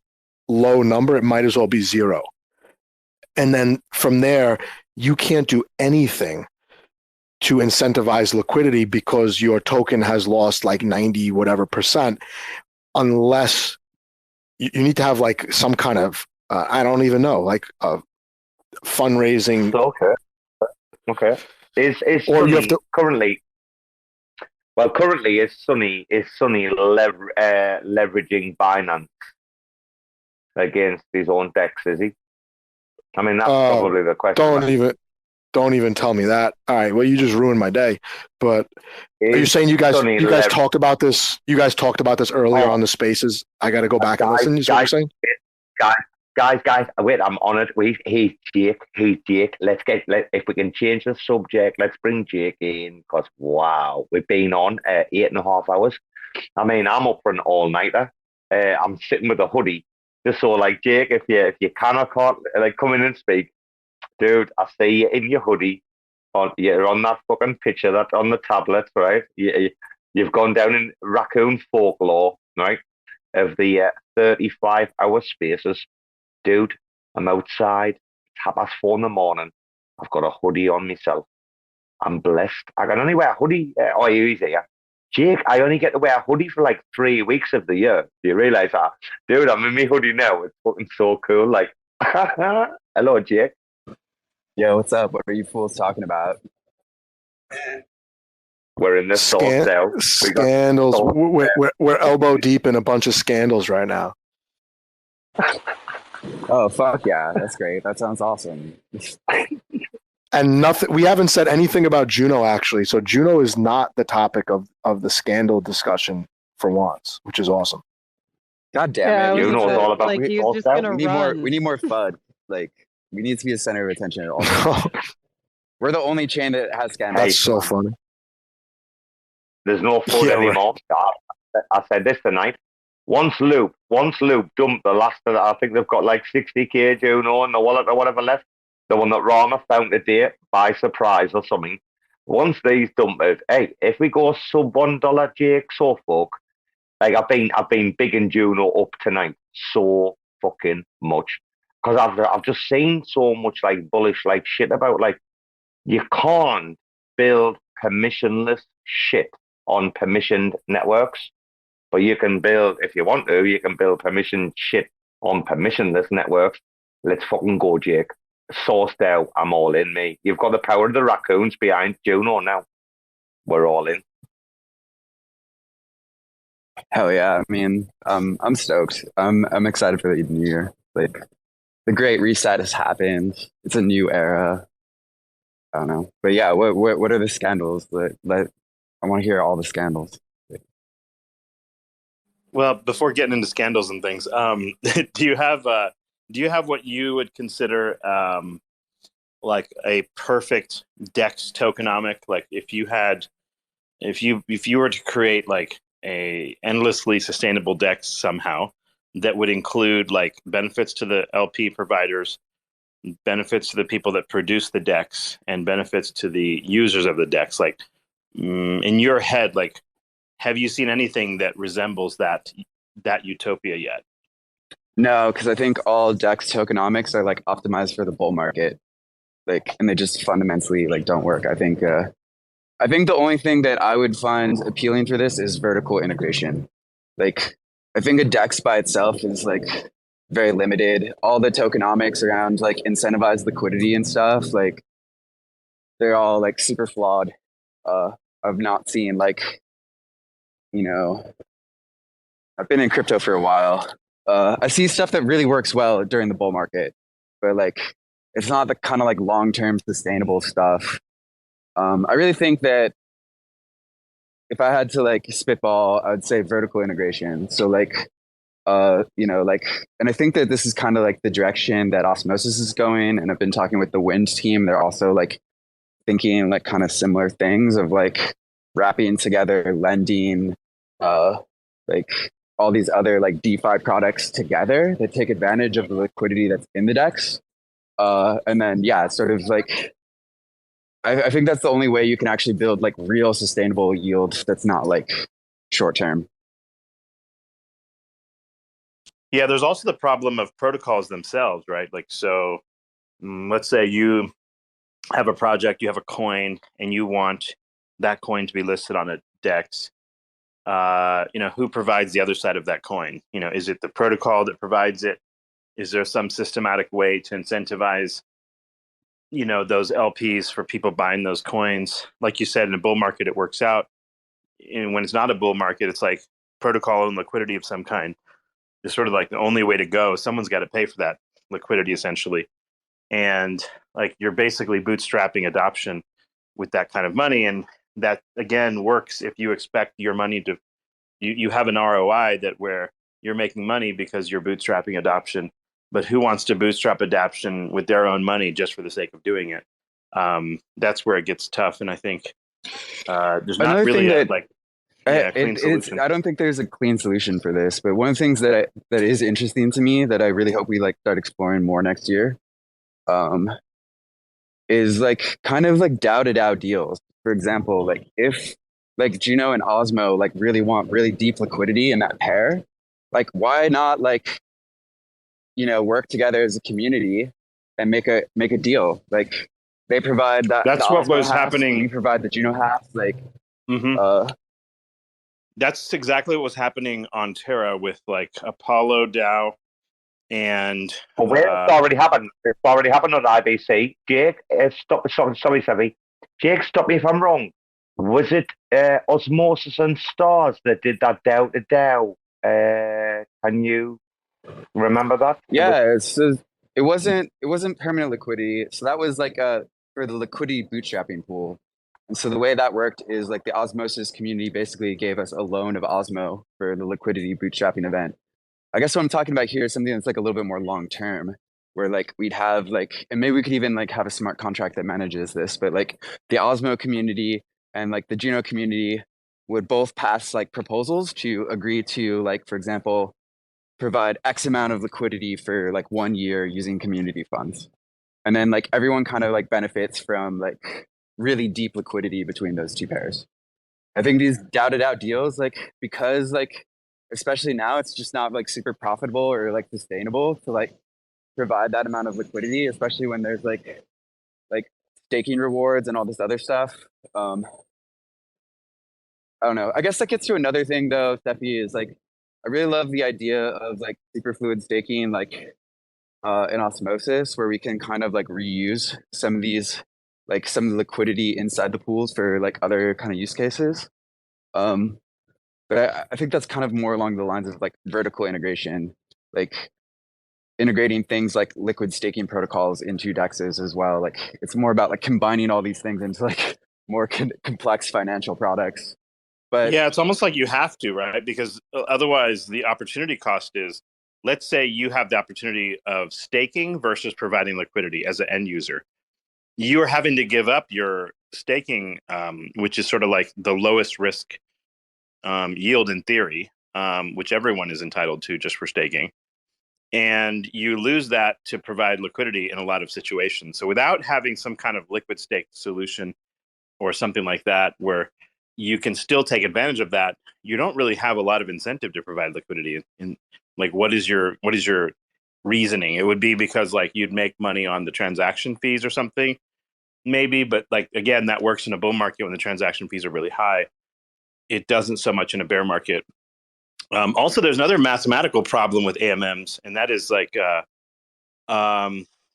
low number, it might as well be zero. And then from there, you can't do anything to incentivize liquidity because your token has lost like 90 whatever percent, unless you need to have like some kind of I don't even know, like fundraising. Okay. Is or Sunny you have to currently? Well, currently is Sunny leveraging Binance against his own decks? Is he? I mean, that's probably the question. Don't even tell me that. All right, well, you just ruined my day. But are you saying you guys talked about this? You guys talked about this earlier on the spaces. I got to go back and listen. Is what you're saying? Guys, wait, I'm on it. He's Jake. If we can change the subject, let's bring Jake in, because wow, we've been on 8.5 hours. I mean, I'm up for an all-nighter. I'm sitting with a hoodie, just so like Jake, if you can or can't, like, come in and speak, dude. I see you in your hoodie. You're on that fucking picture that's on the tablet, right? You've gone down in raccoon folklore, right? Of the 35-hour spaces. Dude, I'm outside. It's 4:30 in the morning. I've got a hoodie on myself. I'm blessed. I can only wear a hoodie. Easy. Jake, I only get to wear a hoodie for like 3 weeks of the year. Do you realize that? Dude, I'm in my hoodie now. It's fucking so cool. Like, hello, Jake. Yo, what's up? What are you fools talking about? We're in the sauce now. Scandals. We're elbow deep in a bunch of scandals right now. Oh, fuck yeah. That's great. That sounds awesome. And nothing. We haven't said anything about Juno, actually. So Juno is not the topic of the scandal discussion for once, which is awesome. God damn it. Juno's all about like, he's just gonna run. We need more FUD. Like, we need to be the center of attention at all times. We're the only chain that has scandals. That's so funny. There's no FUD anymore. I said this tonight. Once Loop dumped the last of that, I think they've got like 60k Juno in the wallet or whatever left. The one that Rama found today by surprise or something. Once these dumped it, hey, if we go sub $1, Jake, so fuck. Like, I've been big in Juno up tonight so fucking much, because I've just seen so much like bullish like shit about, like, you can't build permissionless shit on permissioned networks. But you can build, if you want to, you can build permission shit on permissionless networks. Let's fucking go, Jake. Source DAO, I'm all in, me. You've got the power of the raccoons behind Juno now. We're all in. Hell yeah. I mean, I'm stoked. I'm excited for the new year. Like, the great reset has happened. It's a new era. I don't know. But yeah, what are the scandals? I want to hear all the scandals. Well, before getting into scandals and things, do you have what you would consider like a perfect DEX tokenomic? Like, if you were to create like a endlessly sustainable DEX somehow that would include like benefits to the LP providers, benefits to the people that produce the DEX, and benefits to the users of the DEX. Like, in your head, like, have you seen anything that resembles that utopia yet? No, because I think all DEX tokenomics are like optimized for the bull market, like, and they just fundamentally like don't work. I think the only thing that I would find appealing for this is vertical integration. Like, I think a DEX by itself is like very limited. All the tokenomics around like incentivize liquidity and stuff, like, they're all like super flawed. I've not seen like, you know, I've been in crypto for a while. I see stuff that really works well during the bull market, but like, it's not the kind of like long-term sustainable stuff. I really think that if I had to like spitball, I would say vertical integration. So like, you know, like, and I think that this is kind of like the direction that Osmosis is going. And I've been talking with the Wind team. They're also like thinking like kind of similar things of like wrapping together lending, like all these other like DeFi products together that take advantage of the liquidity that's in the DEX. And then, yeah, sort of like, I think that's the only way you can actually build like real sustainable yield that's not like short term. Yeah, there's also the problem of protocols themselves, right? Like, so let's say you have a project, you have a coin, and you want that coin to be listed on a DEX, who provides the other side of that coin? Is it the protocol that provides it? Is there some systematic way to incentivize, those LPs for people buying those coins? Like you said, in a bull market, it works out. And when it's not a bull market, it's like protocol and liquidity of some kind is sort of like the only way to go. Someone's got to pay for that liquidity, essentially. And like you're basically bootstrapping adoption with that kind of money. And that, again, works if you expect your money to, you have an ROI that where you're making money because you're bootstrapping adoption. But who wants to bootstrap adoption with their own money just for the sake of doing it? That's where it gets tough. And I think there's not really a clean solution. I don't think there's a clean solution for this. But one of the things that is interesting to me that I really hope we start exploring more next year is kind of DAO to DAO deals. For example, if Juno and Osmo really want really deep liquidity in that pair, why not work together as a community and make a deal? They provide that. That's what was happening. We provide the Juno half. That's exactly what was happening on Terra with Apollo DAO. And it's already happened. It's already happened on IBC. Jake, sorry, Cephii. Jake, stop me if I'm wrong. Was it Osmosis and Stars that did that DAO to DAO? Can you remember that? Yeah, it wasn't permanent liquidity. So that was for the liquidity bootstrapping pool. And so the way that worked is the Osmosis community basically gave us a loan of Osmo for the liquidity bootstrapping event. I guess what I'm talking about here is something that's a little bit more long term, where we'd have and maybe we could even have a smart contract that manages this, but the Osmo community and the Juno community would both pass proposals to agree to for example, provide X amount of liquidity for 1 year using community funds. And then everyone kind of benefits from really deep liquidity between those two pairs. I think these DAO to DAO deals, because especially now, it's just not super profitable or sustainable to provide that amount of liquidity, especially when there's staking rewards and all this other stuff. I don't know. I guess that gets to another thing though, Cephii, is I really love the idea of super fluid staking in Osmosis, where we can kind of reuse some of these some of the liquidity inside the pools for other kind of use cases. But I think that's kind of more along the lines of vertical integration, integrating things like liquid staking protocols into DEXs as well. It's more about combining all these things into more complex financial products. But yeah, it's almost you have to, right? Because otherwise the opportunity cost is, let's say you have the opportunity of staking versus providing liquidity as an end user. You are having to give up your staking, which is sort of the lowest risk yield in theory, which everyone is entitled to just for staking. And you lose that to provide liquidity in a lot of situations. So without having some kind of liquid stake solution or something like that, where you can still take advantage of that, you don't really have a lot of incentive to provide liquidity. And what is your reasoning? It would be because you'd make money on the transaction fees or something, maybe. But again, that works in a bull market when the transaction fees are really high. It doesn't so much in a bear market. Also, there's another mathematical problem with AMMs, and that is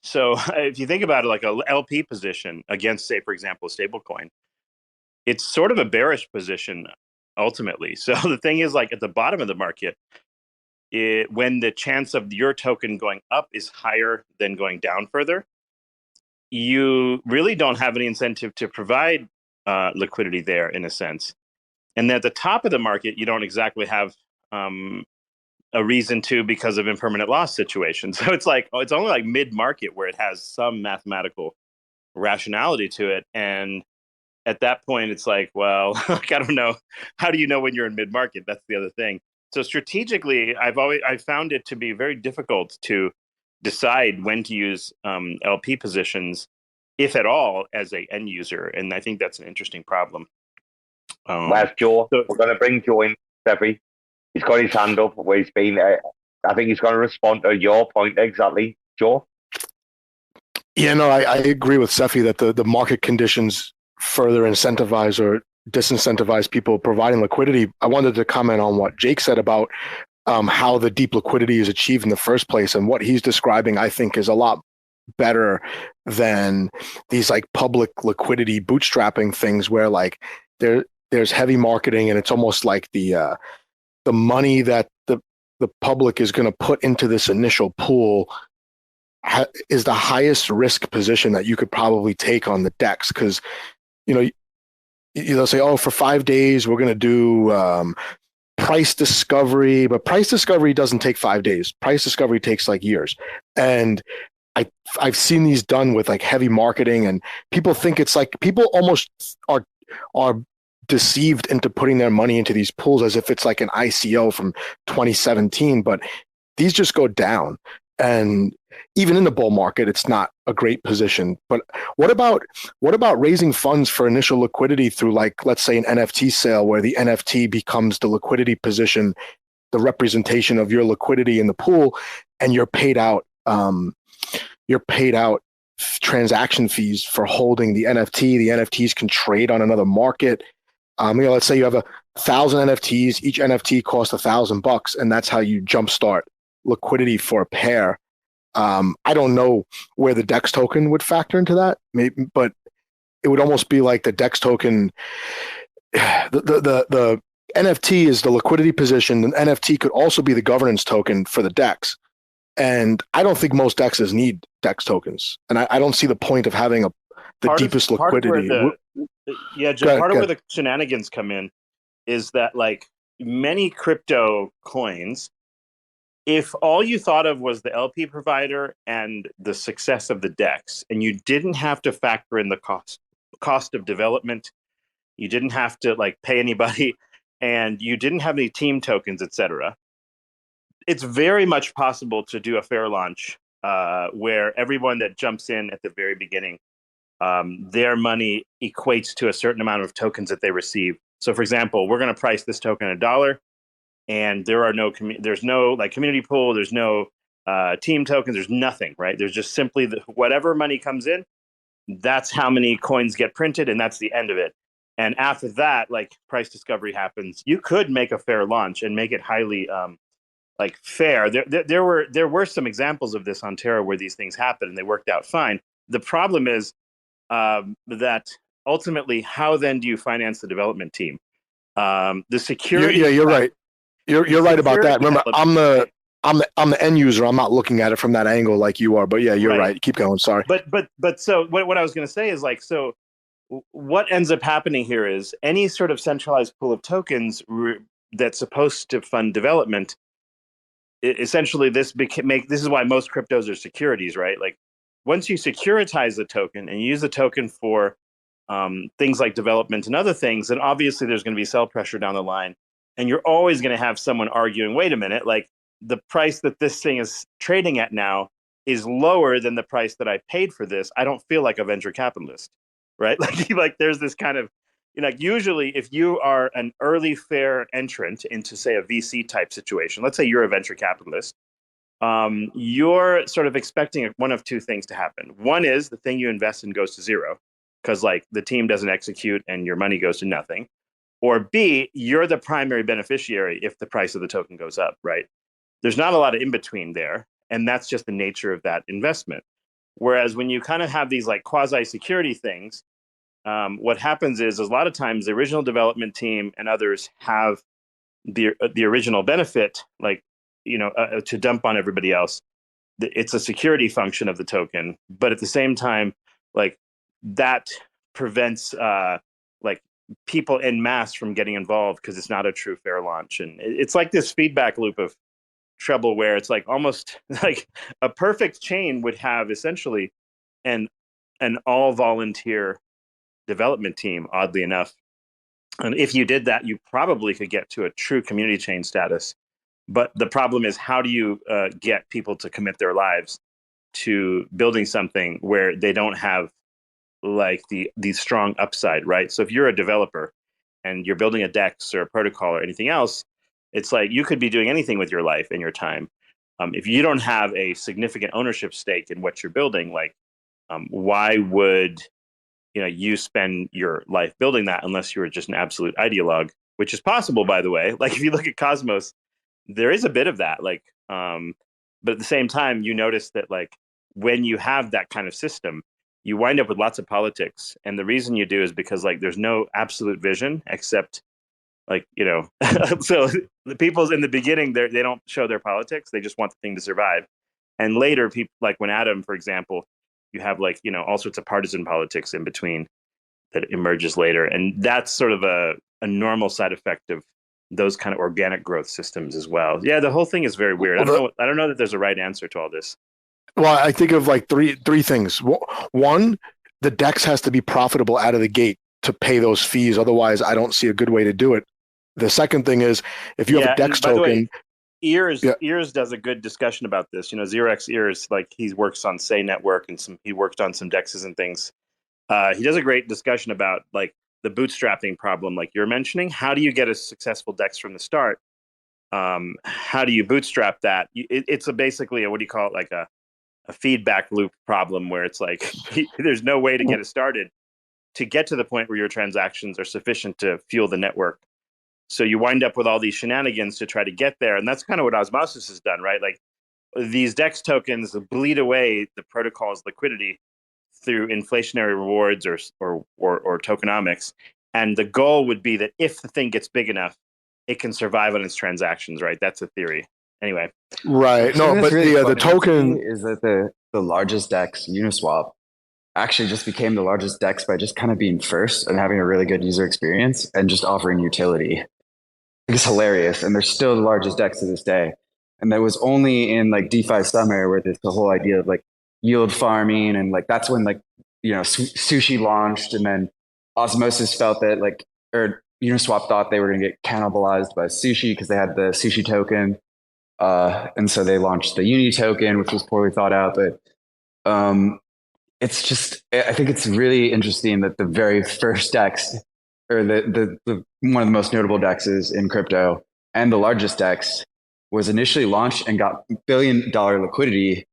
so if you think about it, a LP position against, say, for example, a stablecoin, it's sort of a bearish position ultimately. So the thing is, at the bottom of the market, when the chance of your token going up is higher than going down further, you really don't have any incentive to provide liquidity there, in a sense. And at the top of the market, you don't exactly have a reason to, because of impermanent loss situations. So it's it's only mid-market where it has some mathematical rationality to it. And at that point, it's well, I don't know. How do you know when you're in mid-market? That's the other thing. So strategically, I found it to be very difficult to decide when to use LP positions, if at all, as an end user. And I think that's an interesting problem. Where's Joe? So, we're going to bring Joe in, Cephii. He's got his hand up where he's been. I think he's going to respond to your point exactly, Joe. Yeah, no, I agree with Cephii that the market conditions further incentivize or disincentivize people providing liquidity. I wanted to comment on what Jake said about how the deep liquidity is achieved in the first place, and what he's describing, I think, is a lot better than these like public liquidity bootstrapping things where like there's heavy marketing, and it's almost like the money that the public is going to put into this initial pool is the highest risk position that you could probably take on the DEX, because they'll say, oh, for 5 days we're going to do price discovery, but price discovery doesn't take 5 days. Price discovery takes like years. And I've seen these done with like heavy marketing, and people think it's like, people almost are deceived into putting their money into these pools as if it's like an ICO from 2017, but these just go down. And even in the bull market, it's not a great position. But what about raising funds for initial liquidity through, like, let's say an NFT sale, where the NFT becomes the liquidity position, the representation of your liquidity in the pool, and you're paid out transaction fees for holding the NFT. The NFTs can trade on another market. Let's say you have 1,000 NFTs. Each NFT costs $1,000, and that's how you jumpstart liquidity for a pair. I don't know where the DEX token would factor into that, maybe, but it would almost be like the DEX token. The NFT is the liquidity position, and NFT could also be the governance token for the DEX. And I don't think most DEXs need DEX tokens, and I don't see the point of having the deepest liquidity. Part of where the shenanigans come in is that, like, many crypto coins, if all you thought of was the LP provider and the success of the DEX, and you didn't have to factor in the cost of development, you didn't have to like pay anybody, and you didn't have any team tokens, etc., it's very much possible to do a fair launch where everyone that jumps in at the very beginning, their money equates to a certain amount of tokens that they receive. So, for example, we're going to price this token $1, and there's no like community pool, there's no team tokens, there's nothing, right? There's just simply whatever money comes in, that's how many coins get printed, and that's the end of it. And after that, like, price discovery happens. You could make a fair launch and make it highly like fair. There were some examples of this on Terra where these things happened and they worked out fine. The problem is that ultimately, how then do you finance the development team? The security. Yeah, you're right. You're right about that. Remember, I'm the end user. I'm not looking at it from that angle like you are. But yeah, you're right. Keep going. Sorry. But so what I was going to say is, like, so what ends up happening here is any sort of centralized pool of tokens that's supposed to fund development. Essentially, this is why most cryptos are securities, right? Like, once you securitize the token and you use the token for things like development and other things, then obviously there's going to be sell pressure down the line, and you're always going to have someone arguing, wait a minute, like, the price that this thing is trading at now is lower than the price that I paid for this. I don't feel like a venture capitalist, right? Like there's this kind of, like, usually if you are an early fair entrant into, say, a VC type situation, let's say you're a venture capitalist, you're sort of expecting one of two things to happen. One is the thing you invest in goes to zero because, like, the team doesn't execute and your money goes to nothing. Or B, you're the primary beneficiary if the price of the token goes up, right? There's not a lot of in between there, and that's just the nature of that investment. Whereas when you kind of have these like quasi-security things, what happens is a lot of times the original development team and others have the original benefit, like, to dump on everybody else. It's a security function of the token, but at the same time, like, that prevents like people en masse from getting involved because it's not a true fair launch. And it's like this feedback loop of trouble where it's like almost like a perfect chain would have essentially an all volunteer development team, oddly enough. And if you did that, you probably could get to a true community chain status. But the problem is, how do you get people to commit their lives to building something where they don't have like the strong upside, right? So if you're a developer and you're building a DEX or a protocol or anything else, it's like you could be doing anything with your life and your time. If you don't have a significant ownership stake in what you're building, like Why would you spend your life building that unless you were just an absolute ideologue, which is possible, by the way. Like if you look at Cosmos, there is a bit of that. Like, but at the same time, you notice that like when you have that kind of system, you wind up with lots of politics, and the reason you do is because like there's no absolute vision except like so the people's in the beginning they don't show their politics, they just want the thing to survive, and later people like when Atom, for example, you have like all sorts of partisan politics in between that emerges later, and that's sort of a normal side effect of those kind of organic growth systems as well. Yeah, the whole thing is very weird. I don't know that there's a right answer to all this. Well, I think of like three things. One, the DEX has to be profitable out of the gate to pay those fees. Otherwise, I don't see a good way to do it. The second thing is if you have a DEX token. Ears does a good discussion about this. Xerox Ears, like he works on Say Network and he worked on some DEXs and things. He does a great discussion about like the bootstrapping problem, like you're mentioning. How do you get a successful DEX from the start? How do you bootstrap that? It's basically what do you call it? Like a feedback loop problem where it's like there's no way to get it started to get to the point where your transactions are sufficient to fuel the network. So you wind up with all these shenanigans to try to get there. And that's kind of what Osmosis has done, right? Like these DEX tokens bleed away the protocol's liquidity through inflationary rewards or tokenomics. And the goal would be that if the thing gets big enough, it can survive on its transactions, right? That's a theory. Anyway. Right. No, but really the token is that the largest DEX, Uniswap, actually just became the largest DEX by just kind of being first and having a really good user experience and just offering utility. It's hilarious. And they're still the largest DEX to this day. And that was only in like DeFi summer where there's the whole idea of like yield farming. And like, that's when like, Sushi launched, and then Osmosis felt that like, or Uniswap thought they were going to get cannibalized by Sushi because they had the Sushi token. And so they launched the Uni token, which was poorly thought out. But it's just, I think it's really interesting that the very first DEX, or the one of the most notable DEXs in crypto and the largest DEX, was initially launched and got $1 billion liquidity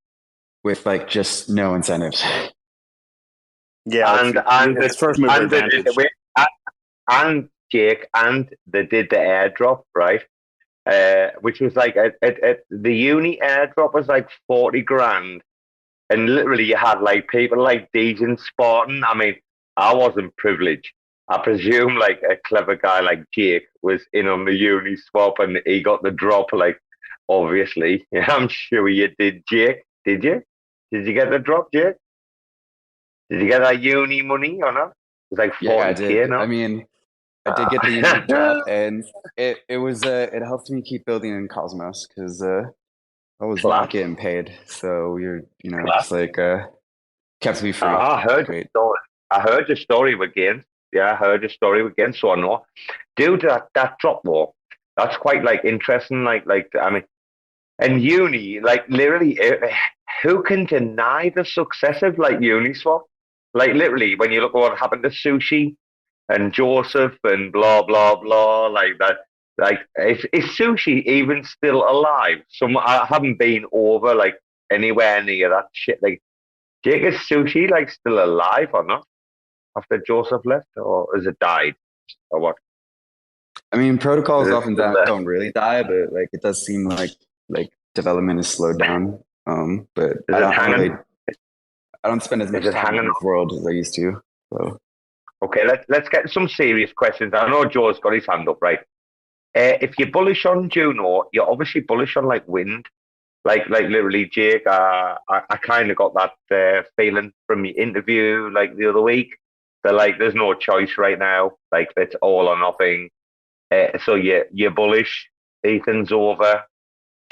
with like just no incentives. Yeah, and it's first mover advantage. And Jake, and they did the airdrop, right? Which was like the Uni airdrop was like 40 grand, and literally you had like people like Dejan Spartan. I mean, I wasn't privileged. I presume like a clever guy like Jake was in on the Uni swap, and he got the drop. Like, obviously, I'm sure you did, Jake. Did you? Did you get the drop, Jake? Did you get that Uni money or not? It was like 40K. Yeah, I did. No? I mean, I did get the Uni drop, and it was it helped me keep building in Cosmos because I was not getting paid. So you're just like kept me free. I heard your story with Gains. Yeah, I heard your story with Gains. So I know, dude, that drop though, that's quite like interesting. Like I mean, and Uni, like literally, who can deny the success of like Uniswap? Like literally, when you look at what happened to Sushi and Joseph and blah blah blah, like that. Like, is Sushi even still alive? I haven't been over like anywhere near that shit. Like, Jake, is Sushi like still alive or not after Joseph left, or has it died, or what? I mean, protocols often don't really die, but like it does seem like development is slowed down. But I don't spend as much time in this world as I used to. So. Okay, let's get some serious questions. I know Joe's got his hand up, right? If you're bullish on Juno, you're obviously bullish on like Wind. Like literally, Jake, I kind of got that feeling from the interview like the other week. That like there's no choice right now. Like it's all or nothing. So you're bullish. Ethan's over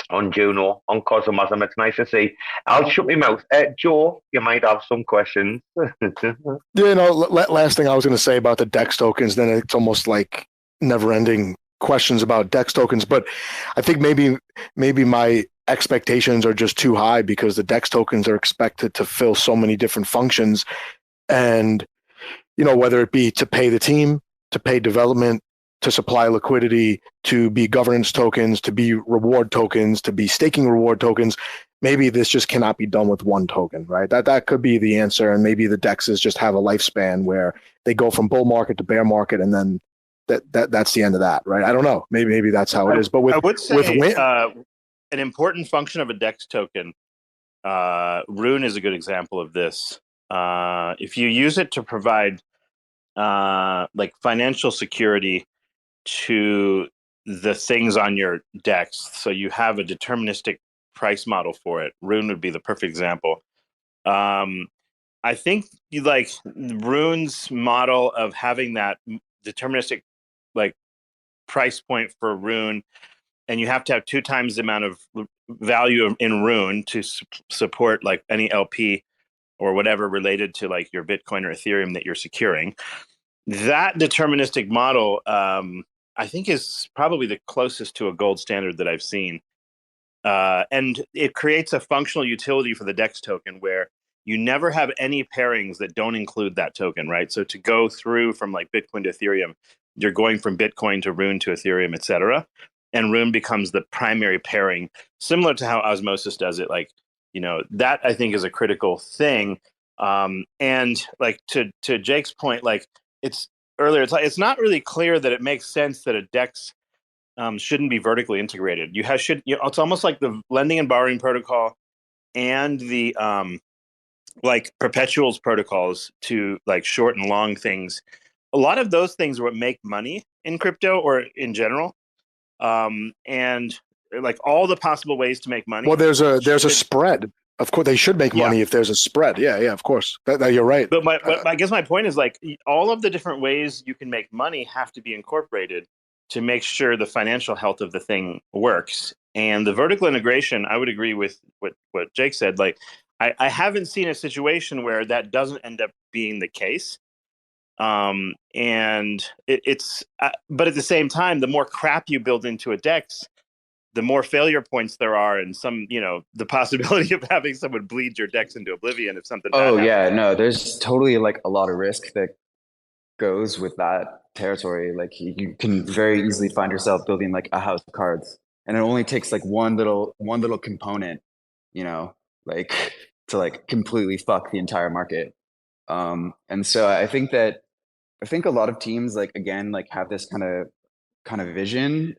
on Juno, on Cosmosm. It's nice to see. I'll shut my mouth. Joe, you might have some questions. Last thing I was going to say about the DEX tokens, then it's almost like never-ending questions about DEX tokens. But I think maybe my expectations are just too high because the DEX tokens are expected to fill so many different functions. And, whether it be to pay the team, to pay development, to supply liquidity, to be governance tokens, to be reward tokens, to be staking reward tokens. maybe this just cannot be done with one token, right? That could be the answer, and maybe the DEXs just have a lifespan where they go from bull market to bear market, and then that's the end of that, right? I don't know. Maybe that's how it is. But I would say an important function of a DEX token, Rune is a good example of this. If you use it to provide like financial security to the things on your DEX, so you have a deterministic price model for it, Rune would be the perfect example. I think like Rune's model of having that deterministic like price point for Rune, and you have to have 2 times the amount of value in Rune to support like any LP or whatever related to like your Bitcoin or Ethereum that you're securing. That deterministic model, I think, is probably the closest to a gold standard that I've seen. And it creates a functional utility for the DEX token where you never have any pairings that don't include that token, right? So to go through from like Bitcoin to Ethereum, you're going from Bitcoin to Rune to Ethereum, et cetera. And Rune becomes the primary pairing, similar to how Osmosis does it. Like, you know, that I think is a critical thing. And like to Jake's point, like it's not really clear that it makes sense that a DEX shouldn't be vertically integrated. It's almost like the lending and borrowing protocol and the like perpetuals protocols to like short and long things. A lot of those things are what make money in crypto or in general. And like all the possible ways to make money. Well, there's a spread. Of course, they should make money if there's a spread. Yeah, of course. That you're right. But I guess my point is like all of the different ways you can make money have to be incorporated to make sure the financial health of the thing works. And the vertical integration, I would agree with what Jake said. Like, I haven't seen a situation where that doesn't end up being the case. And it's but at the same time, the more crap you build into a DEX, the more failure points there are, and the possibility of having someone bleed your DEX into oblivion if something. No, there's totally like a lot of risk that goes with that territory. Like you can very easily find yourself building like a house of cards, and it only takes like one little component, like to like completely fuck the entire market. And so I think a lot of teams like again like have this kind of vision,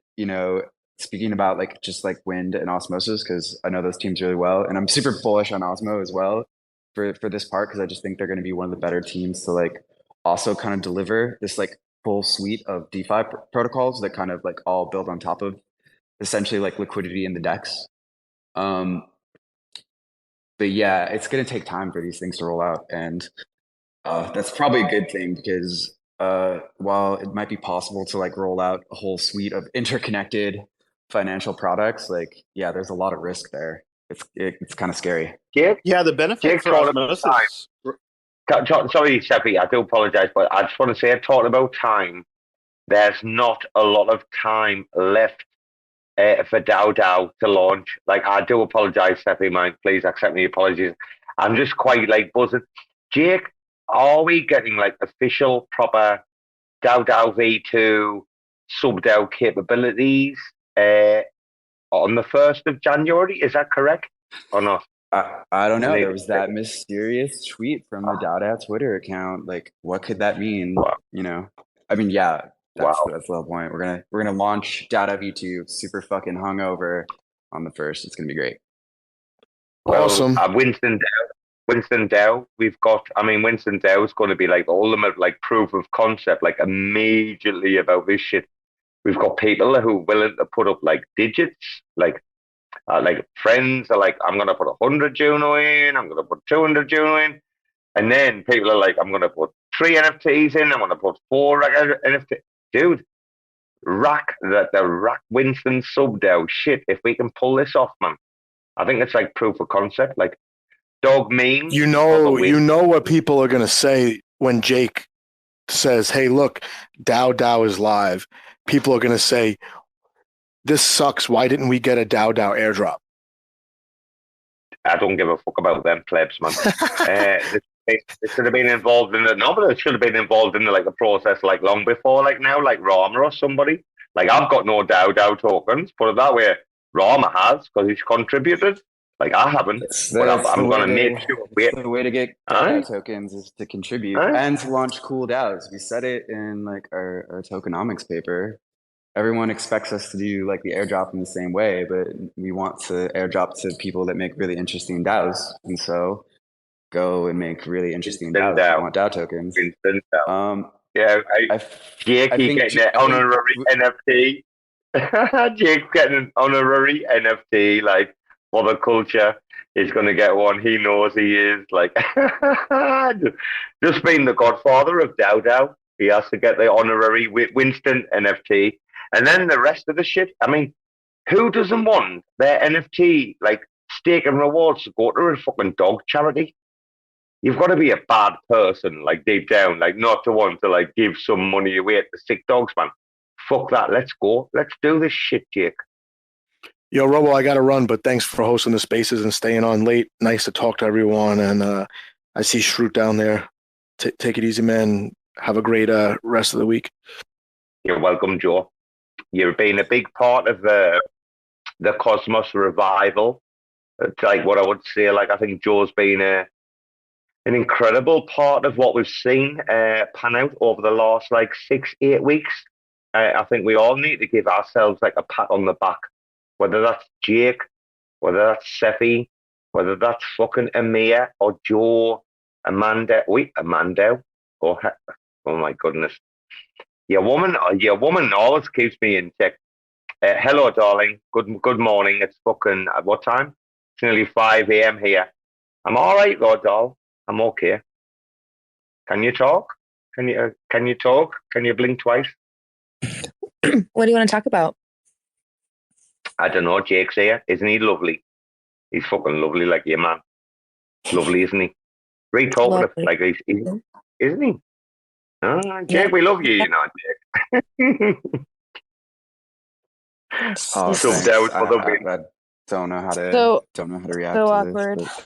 speaking about like just like Wind and Osmosis, because I know those teams really well, and I'm super bullish on Osmo as well for this part, because I just think they're going to be one of the better teams to like also kind of deliver this like full suite of DeFi protocols that kind of like all build on top of essentially like liquidity in the DEX. But yeah, it's going to take time for these things to roll out, and that's probably a good thing, because while it might be possible to like roll out a whole suite of interconnected financial products, like there's a lot of risk there. It's kind of scary. The benefit for Osmosis. Sorry, Cephii, I do apologize, but I just want to say, talking about time, there's not a lot of time left for DAO to launch. Like, I do apologize, Cephii, man. Please accept my apologies. I'm just quite like buzzing. Jake, are we getting like official proper DAO V2 sub-DAO capabilities on the 1st of January? Is that correct or not? I don't know. There was that mysterious tweet from the DAO Twitter account. Like, what could that mean? Wow. I mean, that's the whole point. We're gonna launch DAO V2 super fucking hungover on the 1st. It's gonna be great. Awesome. Winston DAO. Winston DAO is going to be like the ultimate like proof of concept, like immediately about this shit. We've got people who are willing to put up like digits, like friends are like, I'm going to put 100 Juno in, I'm going to put 200 Juno in. And then people are like, I'm going to put 3 NFTs in, I'm going to put 4 NFTs. Dude, the RAC Winston sub-DAO shit, if we can pull this off, man, I think it's like proof of concept. Like, dog memes. You know what people are going to say when Jake says, hey, look, DAO is live. People are going to say, this sucks. Why didn't we get a DAO airdrop? I don't give a fuck about them plebs, man. They should have been involved in it. No, but it should have been involved in the process like long before, like now, like Rama or somebody. Like, I've got no DAO tokens. Put it that way. Rama has, because he's contributed. Like I haven't, but I'm going to make sure. The way to get DAO tokens is to contribute and to launch cool DAOs. We said it in like our tokenomics paper. Everyone expects us to do like the airdrop in the same way, but we want to airdrop to people that make really interesting DAOs, and so go and make really interesting DAOs. We want DAO tokens. Jake, getting an honorary NFT. Jake's getting an honorary NFT, like for the culture. He's going to get one. He knows he is. Like, just being the godfather of DAO, he has to get the honorary Winston NFT. And then the rest of the shit. I mean, who doesn't want their NFT, like, stake and rewards to go to a fucking dog charity? You've got to be a bad person, like, deep down, like, not to want to, like, give some money away to sick dogs, man. Fuck that. Let's go. Let's do this shit, Jake. Yo, Robo, I got to run, but thanks for hosting the spaces and staying on late. Nice to talk to everyone. And I see Shroot down there. Take it easy, man. Have a great rest of the week. You're welcome, Joe. You've been a big part of the Cosmos revival. It's like what I would say, like, I think Joe's been an incredible part of what we've seen pan out over the last, like, 6-8 weeks. I think we all need to give ourselves, like, a pat on the back. Whether that's Jake, whether that's Cephii, whether that's fucking Amir or Joe, AmanDAO. Oh my goodness. Your woman always keeps me in check. Hello, darling. Good morning. It's fucking, at what time? It's nearly 5 a.m. here. I'm all right, though, doll. I'm okay. Can you talk? Can you talk? Can you blink twice? What do you want to talk about? I don't know. Jake's here. Isn't he lovely? He's fucking lovely, like your man. Lovely, isn't he? Very talkative, like he's isn't he? Oh, Jake, we love you, you know, Jake. Subbed out for the win. I don't know how to react so to awkward. This.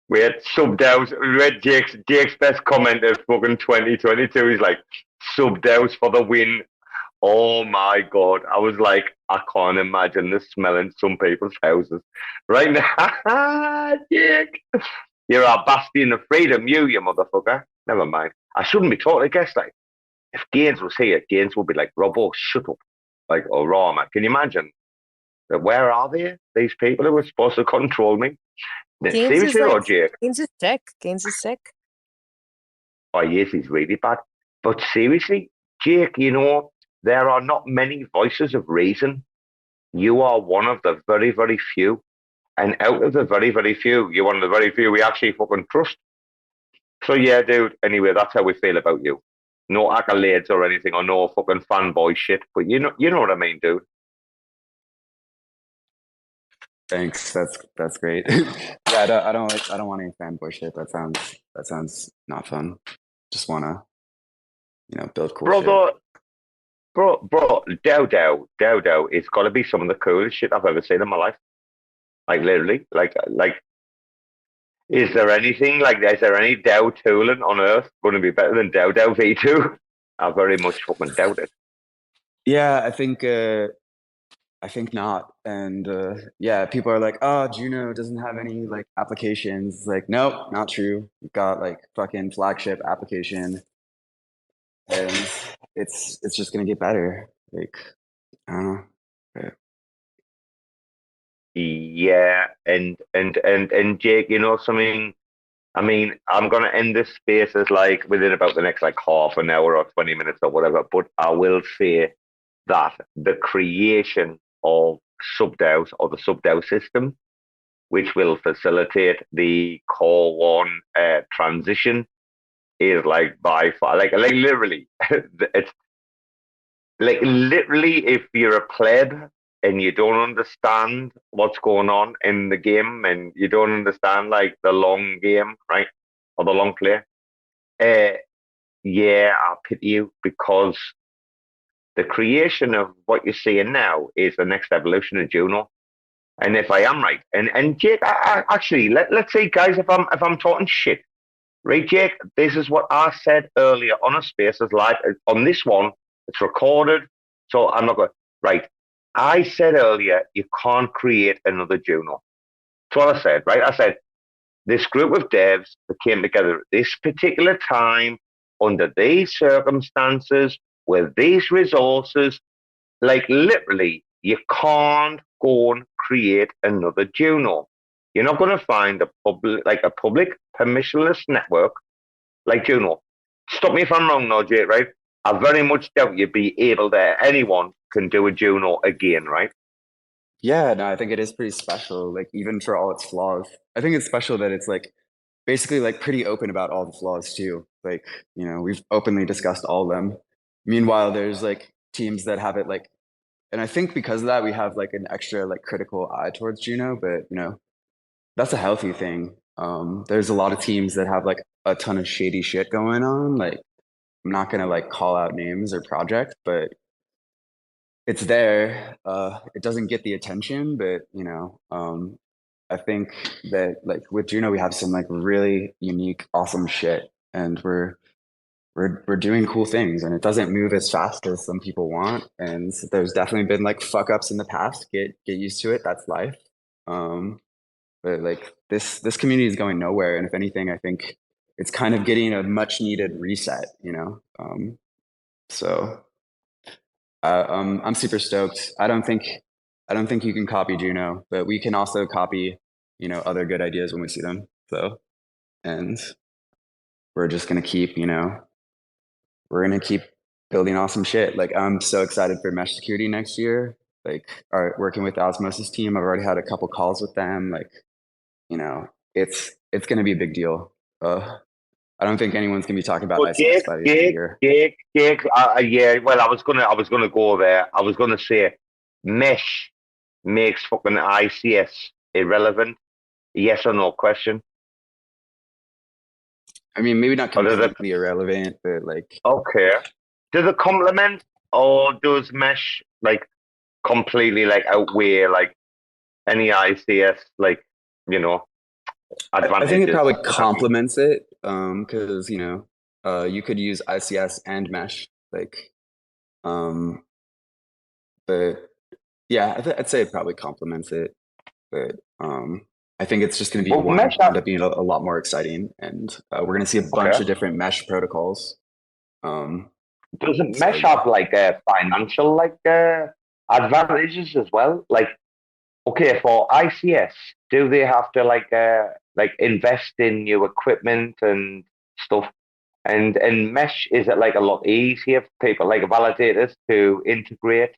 We had subbed out. We read Jake's best comment of fucking 2022. He's like, subbed out for the win. Oh my God. I was like, I can't imagine the smell in some people's houses right now. Jake, you're our bastion of freedom, you motherfucker. Never mind. I shouldn't be talking to guests like, if Gaines was here, Gaines would be like, Robo, shut up. Like, oh, Rama, can you imagine? Where are they? These people who were supposed to control me? Seriously, or Jake? Gaines is sick. Oh, yes, he's really bad. But seriously, Jake, you know, there are not many voices of reason. You are one of the very, very few. And out of the very, very few, you're one of the very few we actually fucking trust. So yeah, dude, anyway, that's how we feel about you. No accolades or anything, or no fucking fanboy shit. But you know what I mean, dude. Thanks. That's great. Yeah, I don't want any fanboy shit. That sounds not fun. Just wanna, build cool shit. Bro, DAO, it's got to be some of the coolest shit I've ever seen in my life. Like, literally, like, is there any DAO tooling on Earth going to be better than DAO V2? I very much fucking doubt it. Yeah, I think not. And yeah, people are like, oh, Juno doesn't have any like applications. Like, nope, not true. We've got like fucking flagship application. And it's just gonna get better. Like, I don't know. Yeah, and Jake, you know something? I mean, I'm gonna end this space as like within about the next like half an hour or 20 minutes or whatever. But I will say that the creation of sub-DAOs or the sub-DAO system, which will facilitate the core one transition, is like by far like literally it's like literally if you're a pleb and you don't understand what's going on in the game and you don't understand like the long game, right, or the long play, yeah, I pity you, because the creation of what you're seeing now is the next evolution of Juno. And if I am right, and Jake, I actually let's say, guys, if I'm talking shit, right, Jake, this is what I said earlier on a Spaces Live. On this one, it's recorded, so I'm not going, right. I said earlier, you can't create another Juno. That's what I said, right? I said, this group of devs that came together at this particular time, under these circumstances, with these resources, like literally, you can't go and create another Juno. You're not going to find a public permissionless network like Juno. Stop me if I'm wrong, though, Jake, right? I very much doubt you'd be able to, anyone can do a Juno again, right? Yeah, no, I think it is pretty special, like even for all its flaws. I think it's special that it's like basically like pretty open about all the flaws too. Like, you know, we've openly discussed all of them. Meanwhile, there's like teams that have it like, and I think because of that, we have like an extra like critical eye towards Juno, but you know, that's a healthy thing. There's a lot of teams that have like a ton of shady shit going on. Like, I'm not gonna like call out names or projects, but it's there. It doesn't get the attention, but you know, I think that like with Juno, we have some like really unique, awesome shit, and we're doing cool things, and it doesn't move as fast as some people want. And there's definitely been like fuck ups in the past. Get used to it. That's life. But like this community is going nowhere, and if anything, I think it's kind of getting a much needed reset. You know, so. I'm super stoked. I don't think you can copy Juno, but we can also copy, you know, other good ideas when we see them. So, and we're just gonna keep, you know, we're gonna keep building awesome shit. Like I'm so excited for mesh security next year. Like, working with the Osmosis team, I've already had a couple calls with them. Like, you know, it's gonna be a big deal. I don't think anyone's gonna be talking about ICS by the end of the year. Yeah. Well, I was gonna go there. I was gonna say, mesh makes fucking ICS irrelevant. Yes or no question. I mean, maybe not completely irrelevant, but like. Okay. Does it complement, or does mesh like completely like outweigh like any ICS, like, you know, advantages? I think it probably complements it, because you know, you could use ICS and mesh, like, but yeah, I'd say it probably complements it, but I think it's just going to be end up being a lot more exciting, and we're going to see a bunch of different mesh protocols. Doesn't mesh have like financial like advantages as well? Like, okay, for ICS, do they have to like invest in new equipment and stuff? And mesh, is it like a lot easier for people like validators to integrate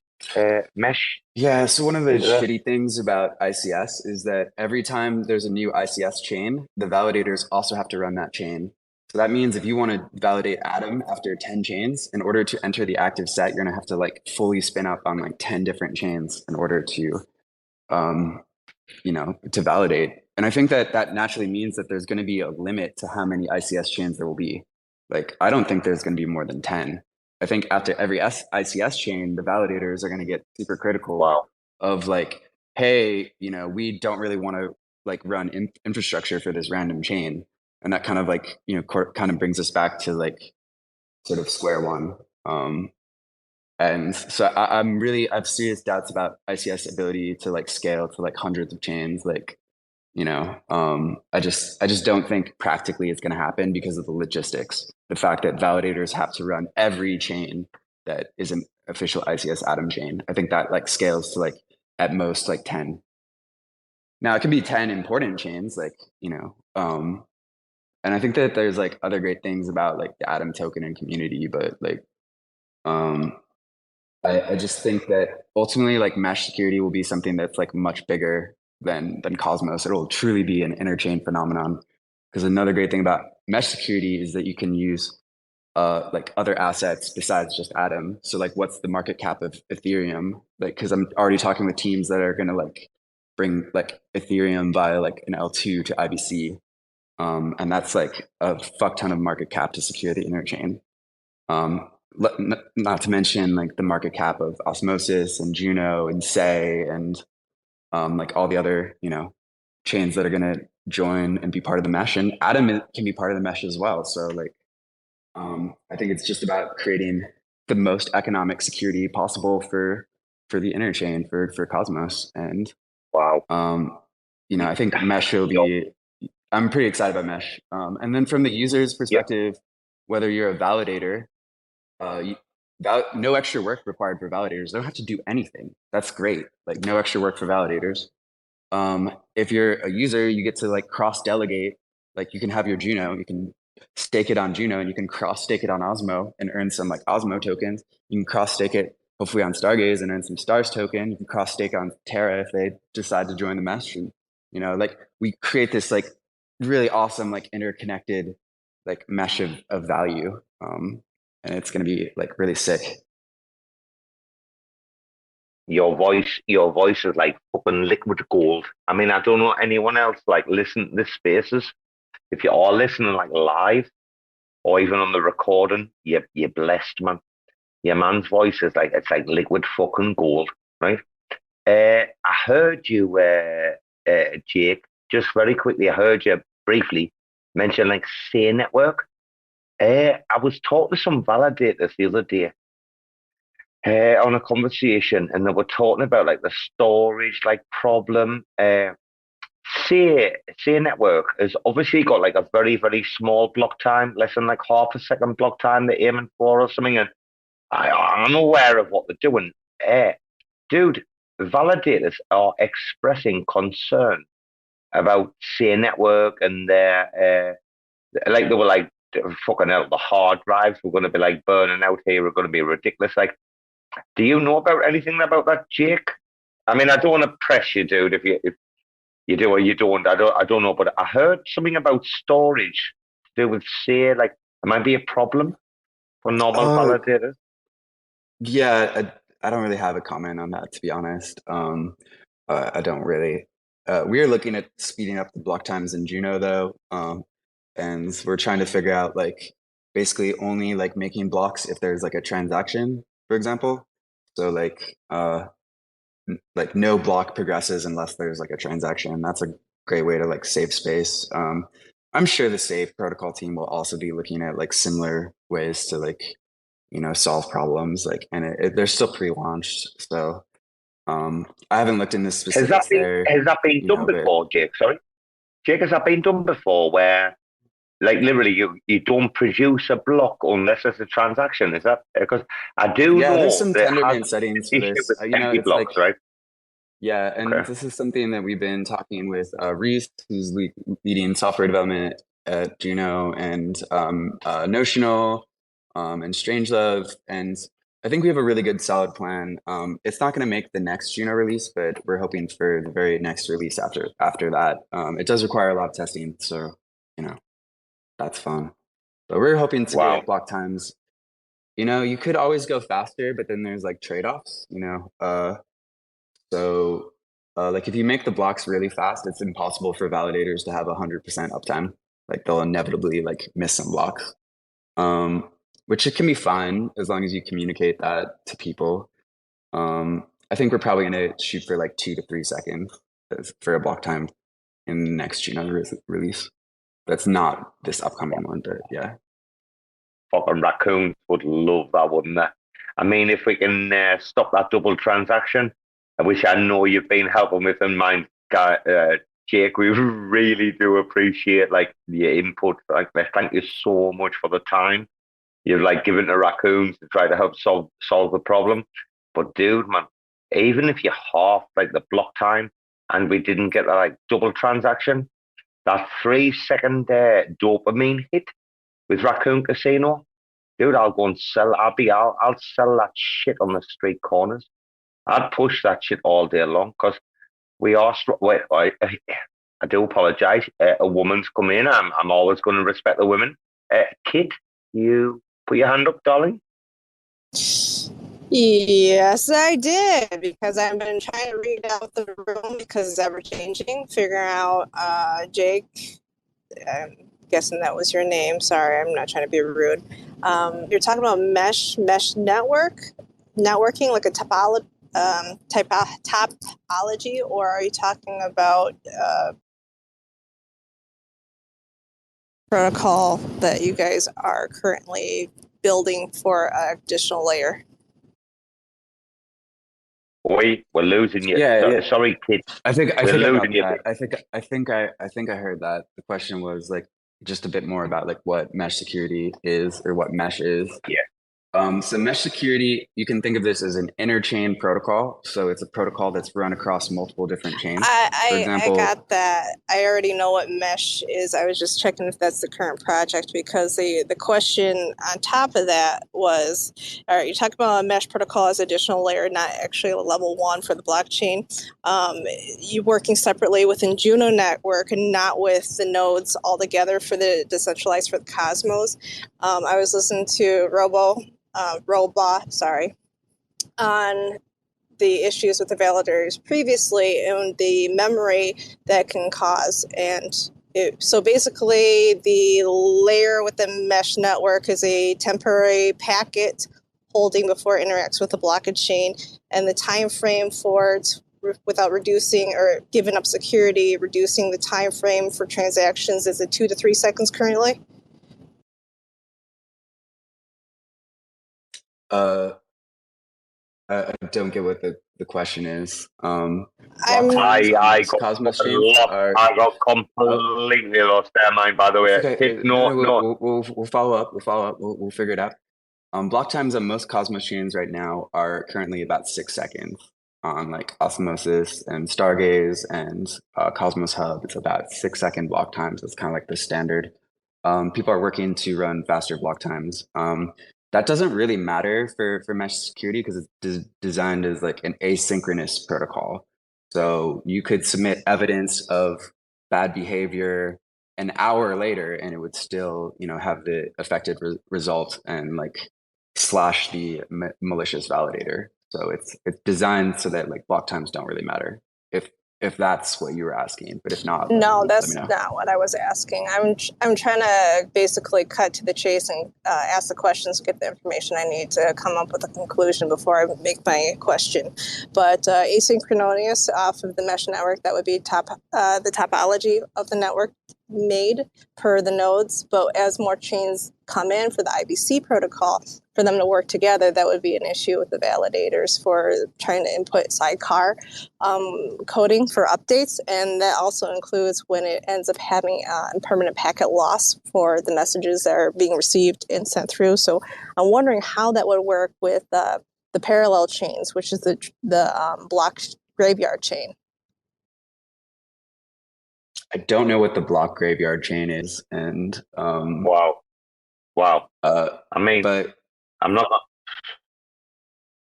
mesh? Yeah, so one of the shitty things about ICS is that every time there's a new ICS chain, the validators also have to run that chain. So that means if you want to validate Atom after 10 chains, in order to enter the active set, you're going to have to like fully spin up on like 10 different chains in order to, you know, to validate. And I think that naturally means that there's going to be a limit to how many ICS chains there will be. Like, I don't think there's going to be more than 10. I think after every ICS chain, the validators are going to get super critical of like, hey, you know, we don't really want to like run infrastructure for this random chain. And that kind of like, you know, kind of brings us back to like sort of square one. And so I have serious doubts about ICS ability to like scale to like hundreds of chains. Like, you know, I just don't think practically it's going to happen because of the logistics. The fact that validators have to run every chain that is an official ICS Atom chain. I think that like scales to like at most like 10. Now it can be 10 important chains, like, you know, and I think that there's like other great things about like the Atom token and community, but like, I just think that ultimately like mesh security will be something that's like much bigger than Cosmos. It will truly be an interchain phenomenon. Because another great thing about mesh security is that you can use like other assets besides just Atom. So like, what's the market cap of Ethereum? Like, because I'm already talking with teams that are gonna like bring like Ethereum via like an L2 to IBC. And that's like a fuck ton of market cap to secure the interchain. Not to mention like the market cap of Osmosis and Juno and Say and like all the other, you know, chains that are going to join and be part of the mesh. And Atom can be part of the mesh as well. So like, I think it's just about creating the most economic security possible for the interchain for Cosmos. And I think Mesh will be. I'm pretty excited about Mesh. And then from the user's perspective, whether you're a validator, no extra work required for validators. They don't have to do anything. That's great. Like no extra work for validators. If you're a user, you get to like cross delegate. Like you can have your Juno, you can stake it on Juno, and you can cross stake it on Osmo and earn some like Osmo tokens. You can cross stake it hopefully on Stargaze and earn some Stars token. You can cross stake on Terra if they decide to join the mesh. And, like we create this like really awesome like interconnected like mesh of value. And it's going to be like really sick. Your voice is like fucking liquid gold. I mean, I don't know anyone else like listen to this spaces. If you are listening like live or even on the recording, you're blessed, man. Your man's voice is like, it's like liquid fucking gold, right? I heard you, Jake, just very quickly, I heard you briefly mention like Say Network. I was talking to some validators the other day on a conversation, and they were talking about like the storage like problem. Say Network has obviously got like a very, very small block time, less than like half a second block time they're aiming for or something, and I'm aware of what they're doing. Dude, validators are expressing concern about Say Network and their like they were like, fucking hell, the hard drives were going to be like burning out here, are going to be ridiculous. Like, do you know about anything about that, Jake? I mean, I don't want to press you, dude. If you do or you don't, I don't know. But I heard something about storage to do with Say. Like, it might be a problem for normal validators. Yeah, I don't really have a comment on that, to be honest. I don't really. We are looking at speeding up the block times in Juno, though, and we're trying to figure out like basically only like making blocks if there's like a transaction, for example. So like no block progresses unless there's like a transaction. That's a great way to like save space. I'm sure the Save protocol team will also be looking at like similar ways to like solve problems. Like, and they're still pre-launched, so I haven't looked into specifics there. Has that been done before, Jake? Sorry, Jake, has that been done before? Where like literally you don't produce a block unless there's a transaction? Is that because I do know there's some Tendermint settings for this. It's blocks, right? Yeah, and this is something that we've been talking with Reese, who's leading software development at Juno, and Notional, and Strangelove, and I think we have a really good solid plan. It's not going to make the next Juno release, but we're hoping for the very next release after that. It does require a lot of testing, so that's fun. But we're hoping to get block times. You could always go faster, but then there's like trade-offs. So like if you make the blocks really fast, it's impossible for validators to have 100% uptime. Like they'll inevitably like miss some blocks. Which it can be fine as long as you communicate that to people. I think we're probably going to shoot for like 2 to 3 seconds for a block time in the next Juno release. That's not this upcoming one, but yeah. Fucking raccoons would love that, wouldn't they? I mean, if we can stop that double transaction, which I know you've been helping with in mind, Jake, we really do appreciate like your input. Like, thank you so much for the time you've like given to raccoons to try to help solve the problem. But dude, man, even if you half like the block time and we didn't get that like double transaction, that 3 second dopamine hit with Raccoon Casino, dude, I'll go and sell. I'll sell that shit on the street corners. I'd push that shit all day long because we are. Wait, I do apologize. A woman's come in. I'm always going to respect the women. Kid, you put your hand up, darling. Yes, I did, because I've been trying to read out the room because it's ever changing, figuring out Jake. I'm guessing that was your name. Sorry, I'm not trying to be rude. You're talking about mesh networking, like a topology, or are you talking about protocol that you guys are currently building for an additional layer? We're losing you. Yeah. Sorry, kid. I think we're losing you. I think I heard that. The question was like just a bit more about like what mesh security is or what mesh is. Yeah. So mesh security, you can think of this as an interchain protocol. So it's a protocol that's run across multiple different chains. For example, I got that. I already know what mesh is. I was just checking if that's the current project, because the question on top of that was, all right, you talk about a mesh protocol as additional layer, not actually a level 1 for the blockchain. You working separately within Juno network and not with the nodes altogether for the decentralized for the Cosmos. I was listening to Robo, on the issues with the validators previously and the memory that can cause. And so basically the layer with the mesh network is a temporary packet holding before it interacts with the blockage chain, and the time frame for it, without reducing or giving up security, reducing the time frame for transactions is at 2 to 3 seconds currently. I don't get what the question is. I got completely lost their mind. By the way, okay. We'll follow up. We'll figure it out. Block times on most Cosmos chains right now are currently about 6 seconds. On like Osmosis and Stargaze and Cosmos Hub, it's about 6-second block times. It's kind of like the standard. People are working to run faster block times. That doesn't really matter for mesh security because it's designed as like an asynchronous protocol. So you could submit evidence of bad behavior an hour later, and it would still, have the affected result and like slash the malicious validator. So it's designed so that like block times don't really matter. If that's what you were asking, but if not, no, that's not what I was asking. I'm trying to basically cut to the chase and ask the questions, get the information I need to come up with a conclusion before I make my question. But asynchronous off of the mesh network, that would be the topology of the network made per the nodes. But as more chains come in for the IBC protocol, for them to work together, that would be an issue with the validators for trying to input sidecar coding for updates. And that also includes when it ends up having permanent packet loss for the messages that are being received and sent through. So I'm wondering how that would work with the parallel chains, which is the block graveyard chain. I don't know what the block graveyard chain is, and wow. But I'm not.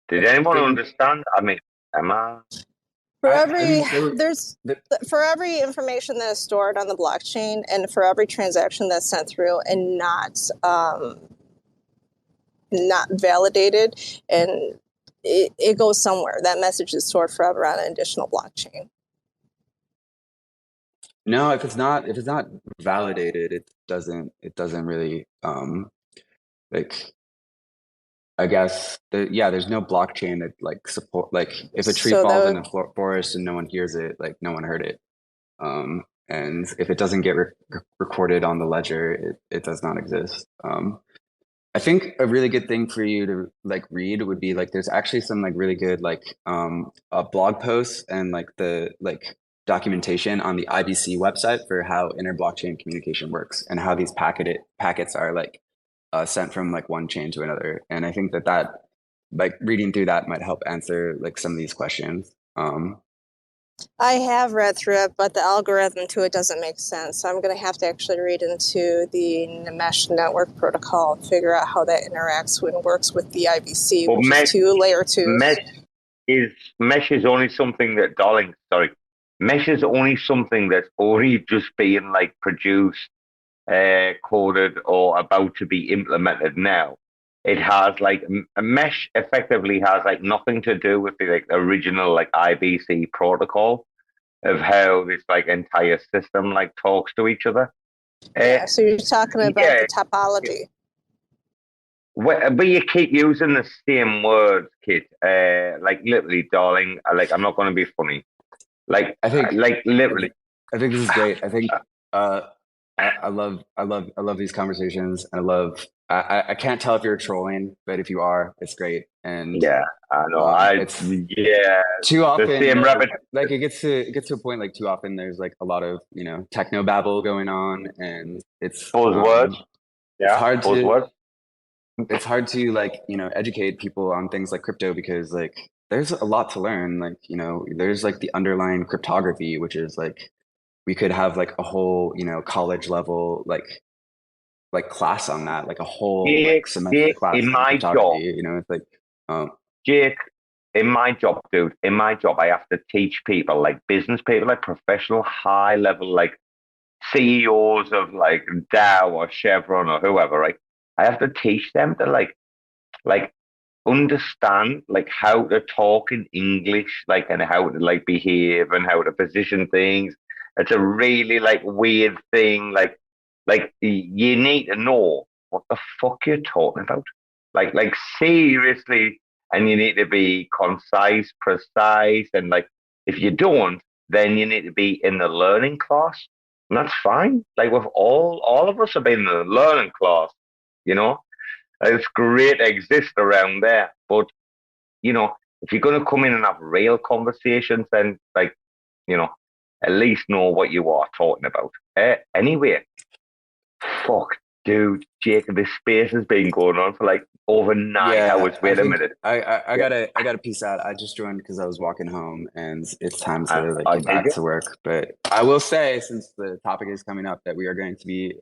Did anyone understand? Am I? For every information that is stored on the blockchain, and for every transaction that's sent through and not validated, and it goes somewhere. That message is stored forever on an additional blockchain. No, if it's not validated, it doesn't really I guess there's no blockchain that like support, like if a tree falls in the forest and no one hears it, like no one heard it. And if it doesn't get recorded on the ledger, it does not exist. I think a really good thing for you to like read would be like there's actually some like really good like blog posts and like the like documentation on the IBC website for how inter-blockchain communication works and how these packets are like sent from like one chain to another. And I think that like reading through that might help answer like some of these questions. I have read through it, but the algorithm to it doesn't make sense. So I'm going to have to actually read into the mesh network protocol and figure out how that interacts and works with the IBC, which is layer 2. Mesh is only something that, mesh is only something that's already just being like produced, coded, or about to be implemented now. It has like a mesh effectively has like nothing to do with the like original like IBC protocol of how this like entire system like talks to each other. So you're talking about the topology. But you keep using the same words, Kit. Like literally, darling. I'm not going to be funny. Like I think, like literally. I think this is great. I think I love these conversations. I love I can't tell if you're trolling, but if you are, it's great. And yeah, I know. It's too often. The same rabbit. Like it gets to a point. Like too often, there's like a lot of techno babble going on, and it's buzzwords. It's hard to. It's hard to like educate people on things like crypto because like there's a lot to learn. Like there's like the underlying cryptography, which is like we could have like a whole college level like class on that, like a whole semester class in my job. It's like Jake, in my job, dude, I have to teach people, like business people, like professional high level, like CEOs of like DAO or Chevron or whoever, right? I have to teach them to like understand like how to talk in English, like, and how to like behave and how to position things. It's a really like weird thing. Like you need to know what the fuck you're talking about. Like seriously, and you need to be concise, precise, and like if you don't, then you need to be in the learning class. And that's fine. Like with all of us have been in the learning class, It's great to exist around there. But, if you're gonna come in and have real conversations, then like, at least know what you are talking about. Anyway, fuck, dude, Jake, this space has been going on for like over 9 hours. Wait a minute. I gotta peace out. I just joined because I was walking home and it's time to like get back to work. But I will say, since the topic is coming up, that we are going to be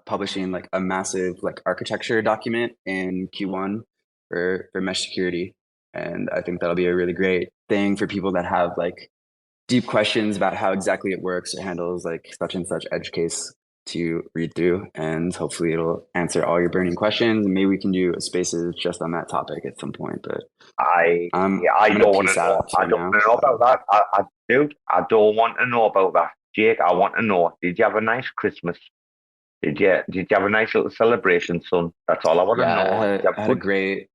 publishing like a massive like architecture document in Q1 for mesh security. And I think that'll be a really great thing for people that have like deep questions about how exactly it works or handles like such and such edge case to read through, and hopefully it'll answer all your burning questions. And maybe we can do a spaces just on that topic at some point. But I don't want to know. I don't want to know about that. I don't want to know about that, Jake. I want to know. Did you have a nice Christmas? Did you have a nice little celebration, son? That's all I want to know. I had a great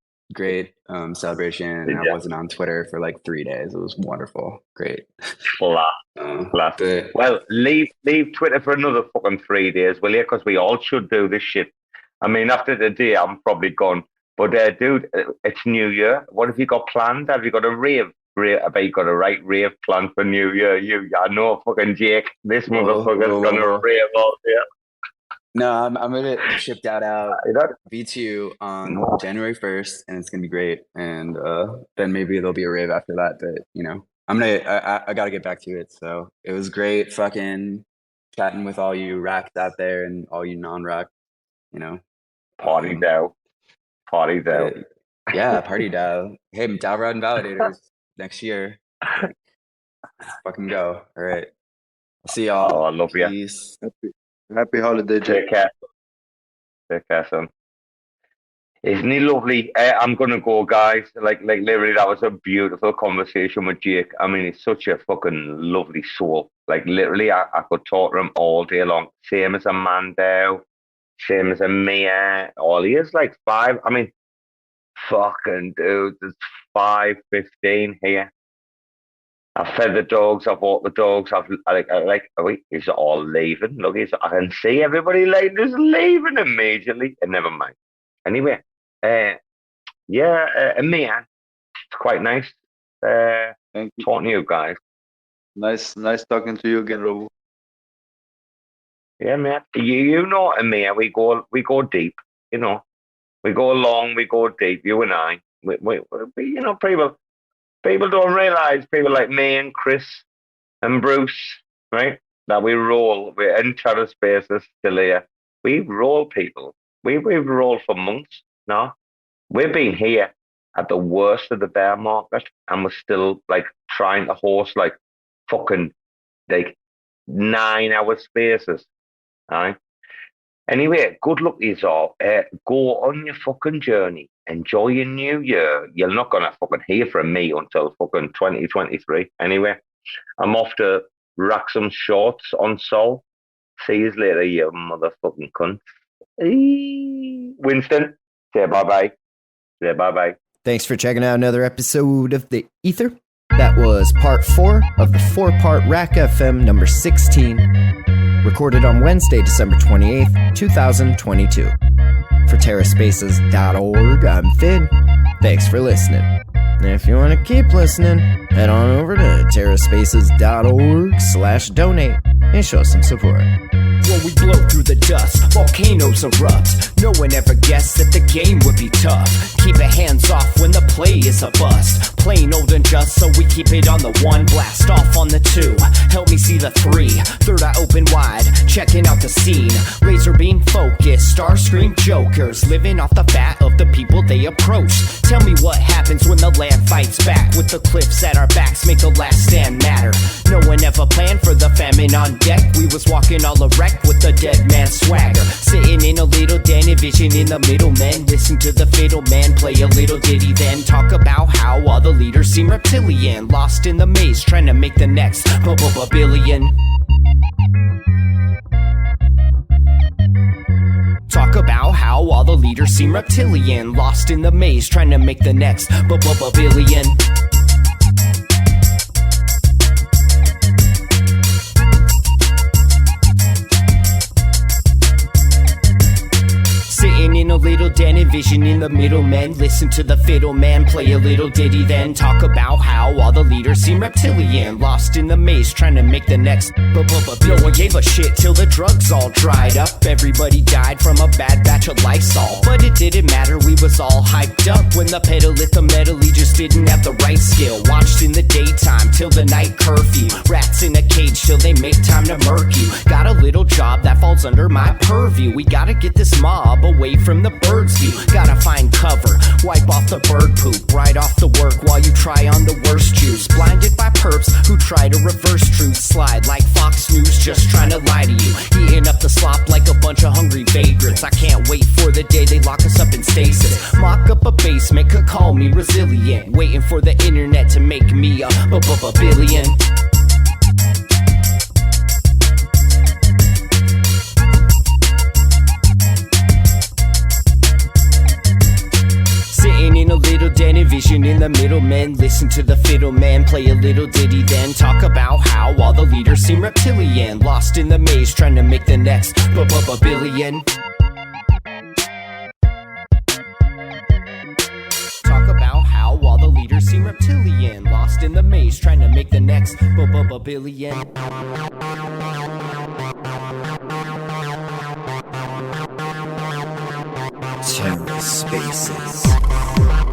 celebration, and I wasn't on Twitter for like 3 days. It was wonderful. Great. Well, leave Twitter for another fucking 3 days, will you? Because we all should do this shit. I mean, after today, I'm probably gone. But dude, it's New Year. What have you got planned? Have you got a rave? I bet you got a right rave planned for New Year. I know, fucking Jake. This motherfucker's gonna rave all year. No, I'm gonna ship that out V2 on January 1st, and it's gonna be great. And then maybe there'll be a rave after that. But I gotta get back to it. So it was great fucking chatting with all you racks out there and all you non-rack. Party DAO. Yeah, party DAO. Hey, DAO Rod and Validators next year. Let's fucking go. All right. I'll see y'all. Oh, I love you. Peace. Happy holiday, Jake. Take care, son. Isn't he lovely? I'm gonna go, guys. Like literally, that was a beautiful conversation with Jake. I mean, he's such a fucking lovely soul. Like literally, I could talk to him all day long. Same as AmanDAO, same as Mia. All he is like 5. I mean, fucking dude, there's 5:15 here. I've fed the dogs. I've walked the dogs. He's all leaving. Look, I can see everybody like just leaving immediately. And never mind. Anyway, Mia, it's quite nice talking to you guys. Nice talking to you again, Robo. Yeah, man. You know, Mia, we go deep. We go long, we go deep. You and I, we people don't realize, people like me and Chris and Bruce, right, that we roll. We're in Chatter Spaces still here. We roll people. We've rolled for months now. We've been here at the worst of the bear market, and we're still like trying to host like fucking like 9-hour spaces. All right. Anyway, good luck to you all. Go on your fucking journey. Enjoy your new year. You're not gonna fucking hear from me until fucking 2023. Anyway, I'm off to rack some shorts on Sol. See you later, you motherfucking cunt. Winston, say bye-bye. Say bye-bye. Thanks for checking out another episode of The Ether. That was part 4 of the 4-part RAC FM number 16, recorded on Wednesday, December 28th, 2022. For For TerraSpaces.org, I'm Finn. Thanks for listening. And if you want to keep listening, head on over to TerraSpaces.org/donate and show some support. When we blow through the dust, volcanoes erupt. No one ever guessed that the game would be tough. Keep it hands off when the play is a bust. Plain old and just, so we keep it on the 1. Blast off on the 2. Help me see the 3. Third eye open wide, checking out the scene. Laser beam focus, star scream jokers. Living off the fat of the people they approach. Tell me what happens when the land fights back. With the cliffs at our backs, make the last stand matter. No one ever planned for the famine on deck. We was walking all erect with the dead man swagger. Sitting in a little den, vision in the middle, men. Listen to the fiddle man play a little ditty, then talk about how all the leaders seem reptilian. Lost in the maze, trying to make the next billion. Talk about how all the leaders seem reptilian. Lost in the maze, trying to make the next billion. Sitting in a little den, vision in the middle, men. Listen to the fiddle man play a little ditty, then talk about how all the leaders seem reptilian. Lost in the maze, trying to make the next No one gave a shit till the drugs all dried up. Everybody died from a bad batch of Lysol. But it didn't matter, we was all hyped up. When the pedal hit the metal, he just didn't have the right skill. Watched in the daytime till the night curfew. Rats in a cage till they make time to murk you. Got a little job that falls under my purview. We gotta get this mob away from the bird's view. Gotta find cover, wipe off the bird poop right off the work while you try on the worst juice. Blinded by perps who try to reverse truth. Slide like Fox News, just trying to lie to you. Eating up the slop like a bunch of hungry vagrants. I can't wait for the day they lock us up in stasis. Mock up a basement, could call me resilient. Waiting for the internet to make me a billion. Sitting in a little den, vision in the middle, men. Listen to the fiddle man play a little ditty, then talk about how all the leaders seem reptilian. Lost in the maze, trying to make the next billion. Talk about how all the leaders seem reptilian. Lost in the maze, trying to make the next billion. TerraSpaces.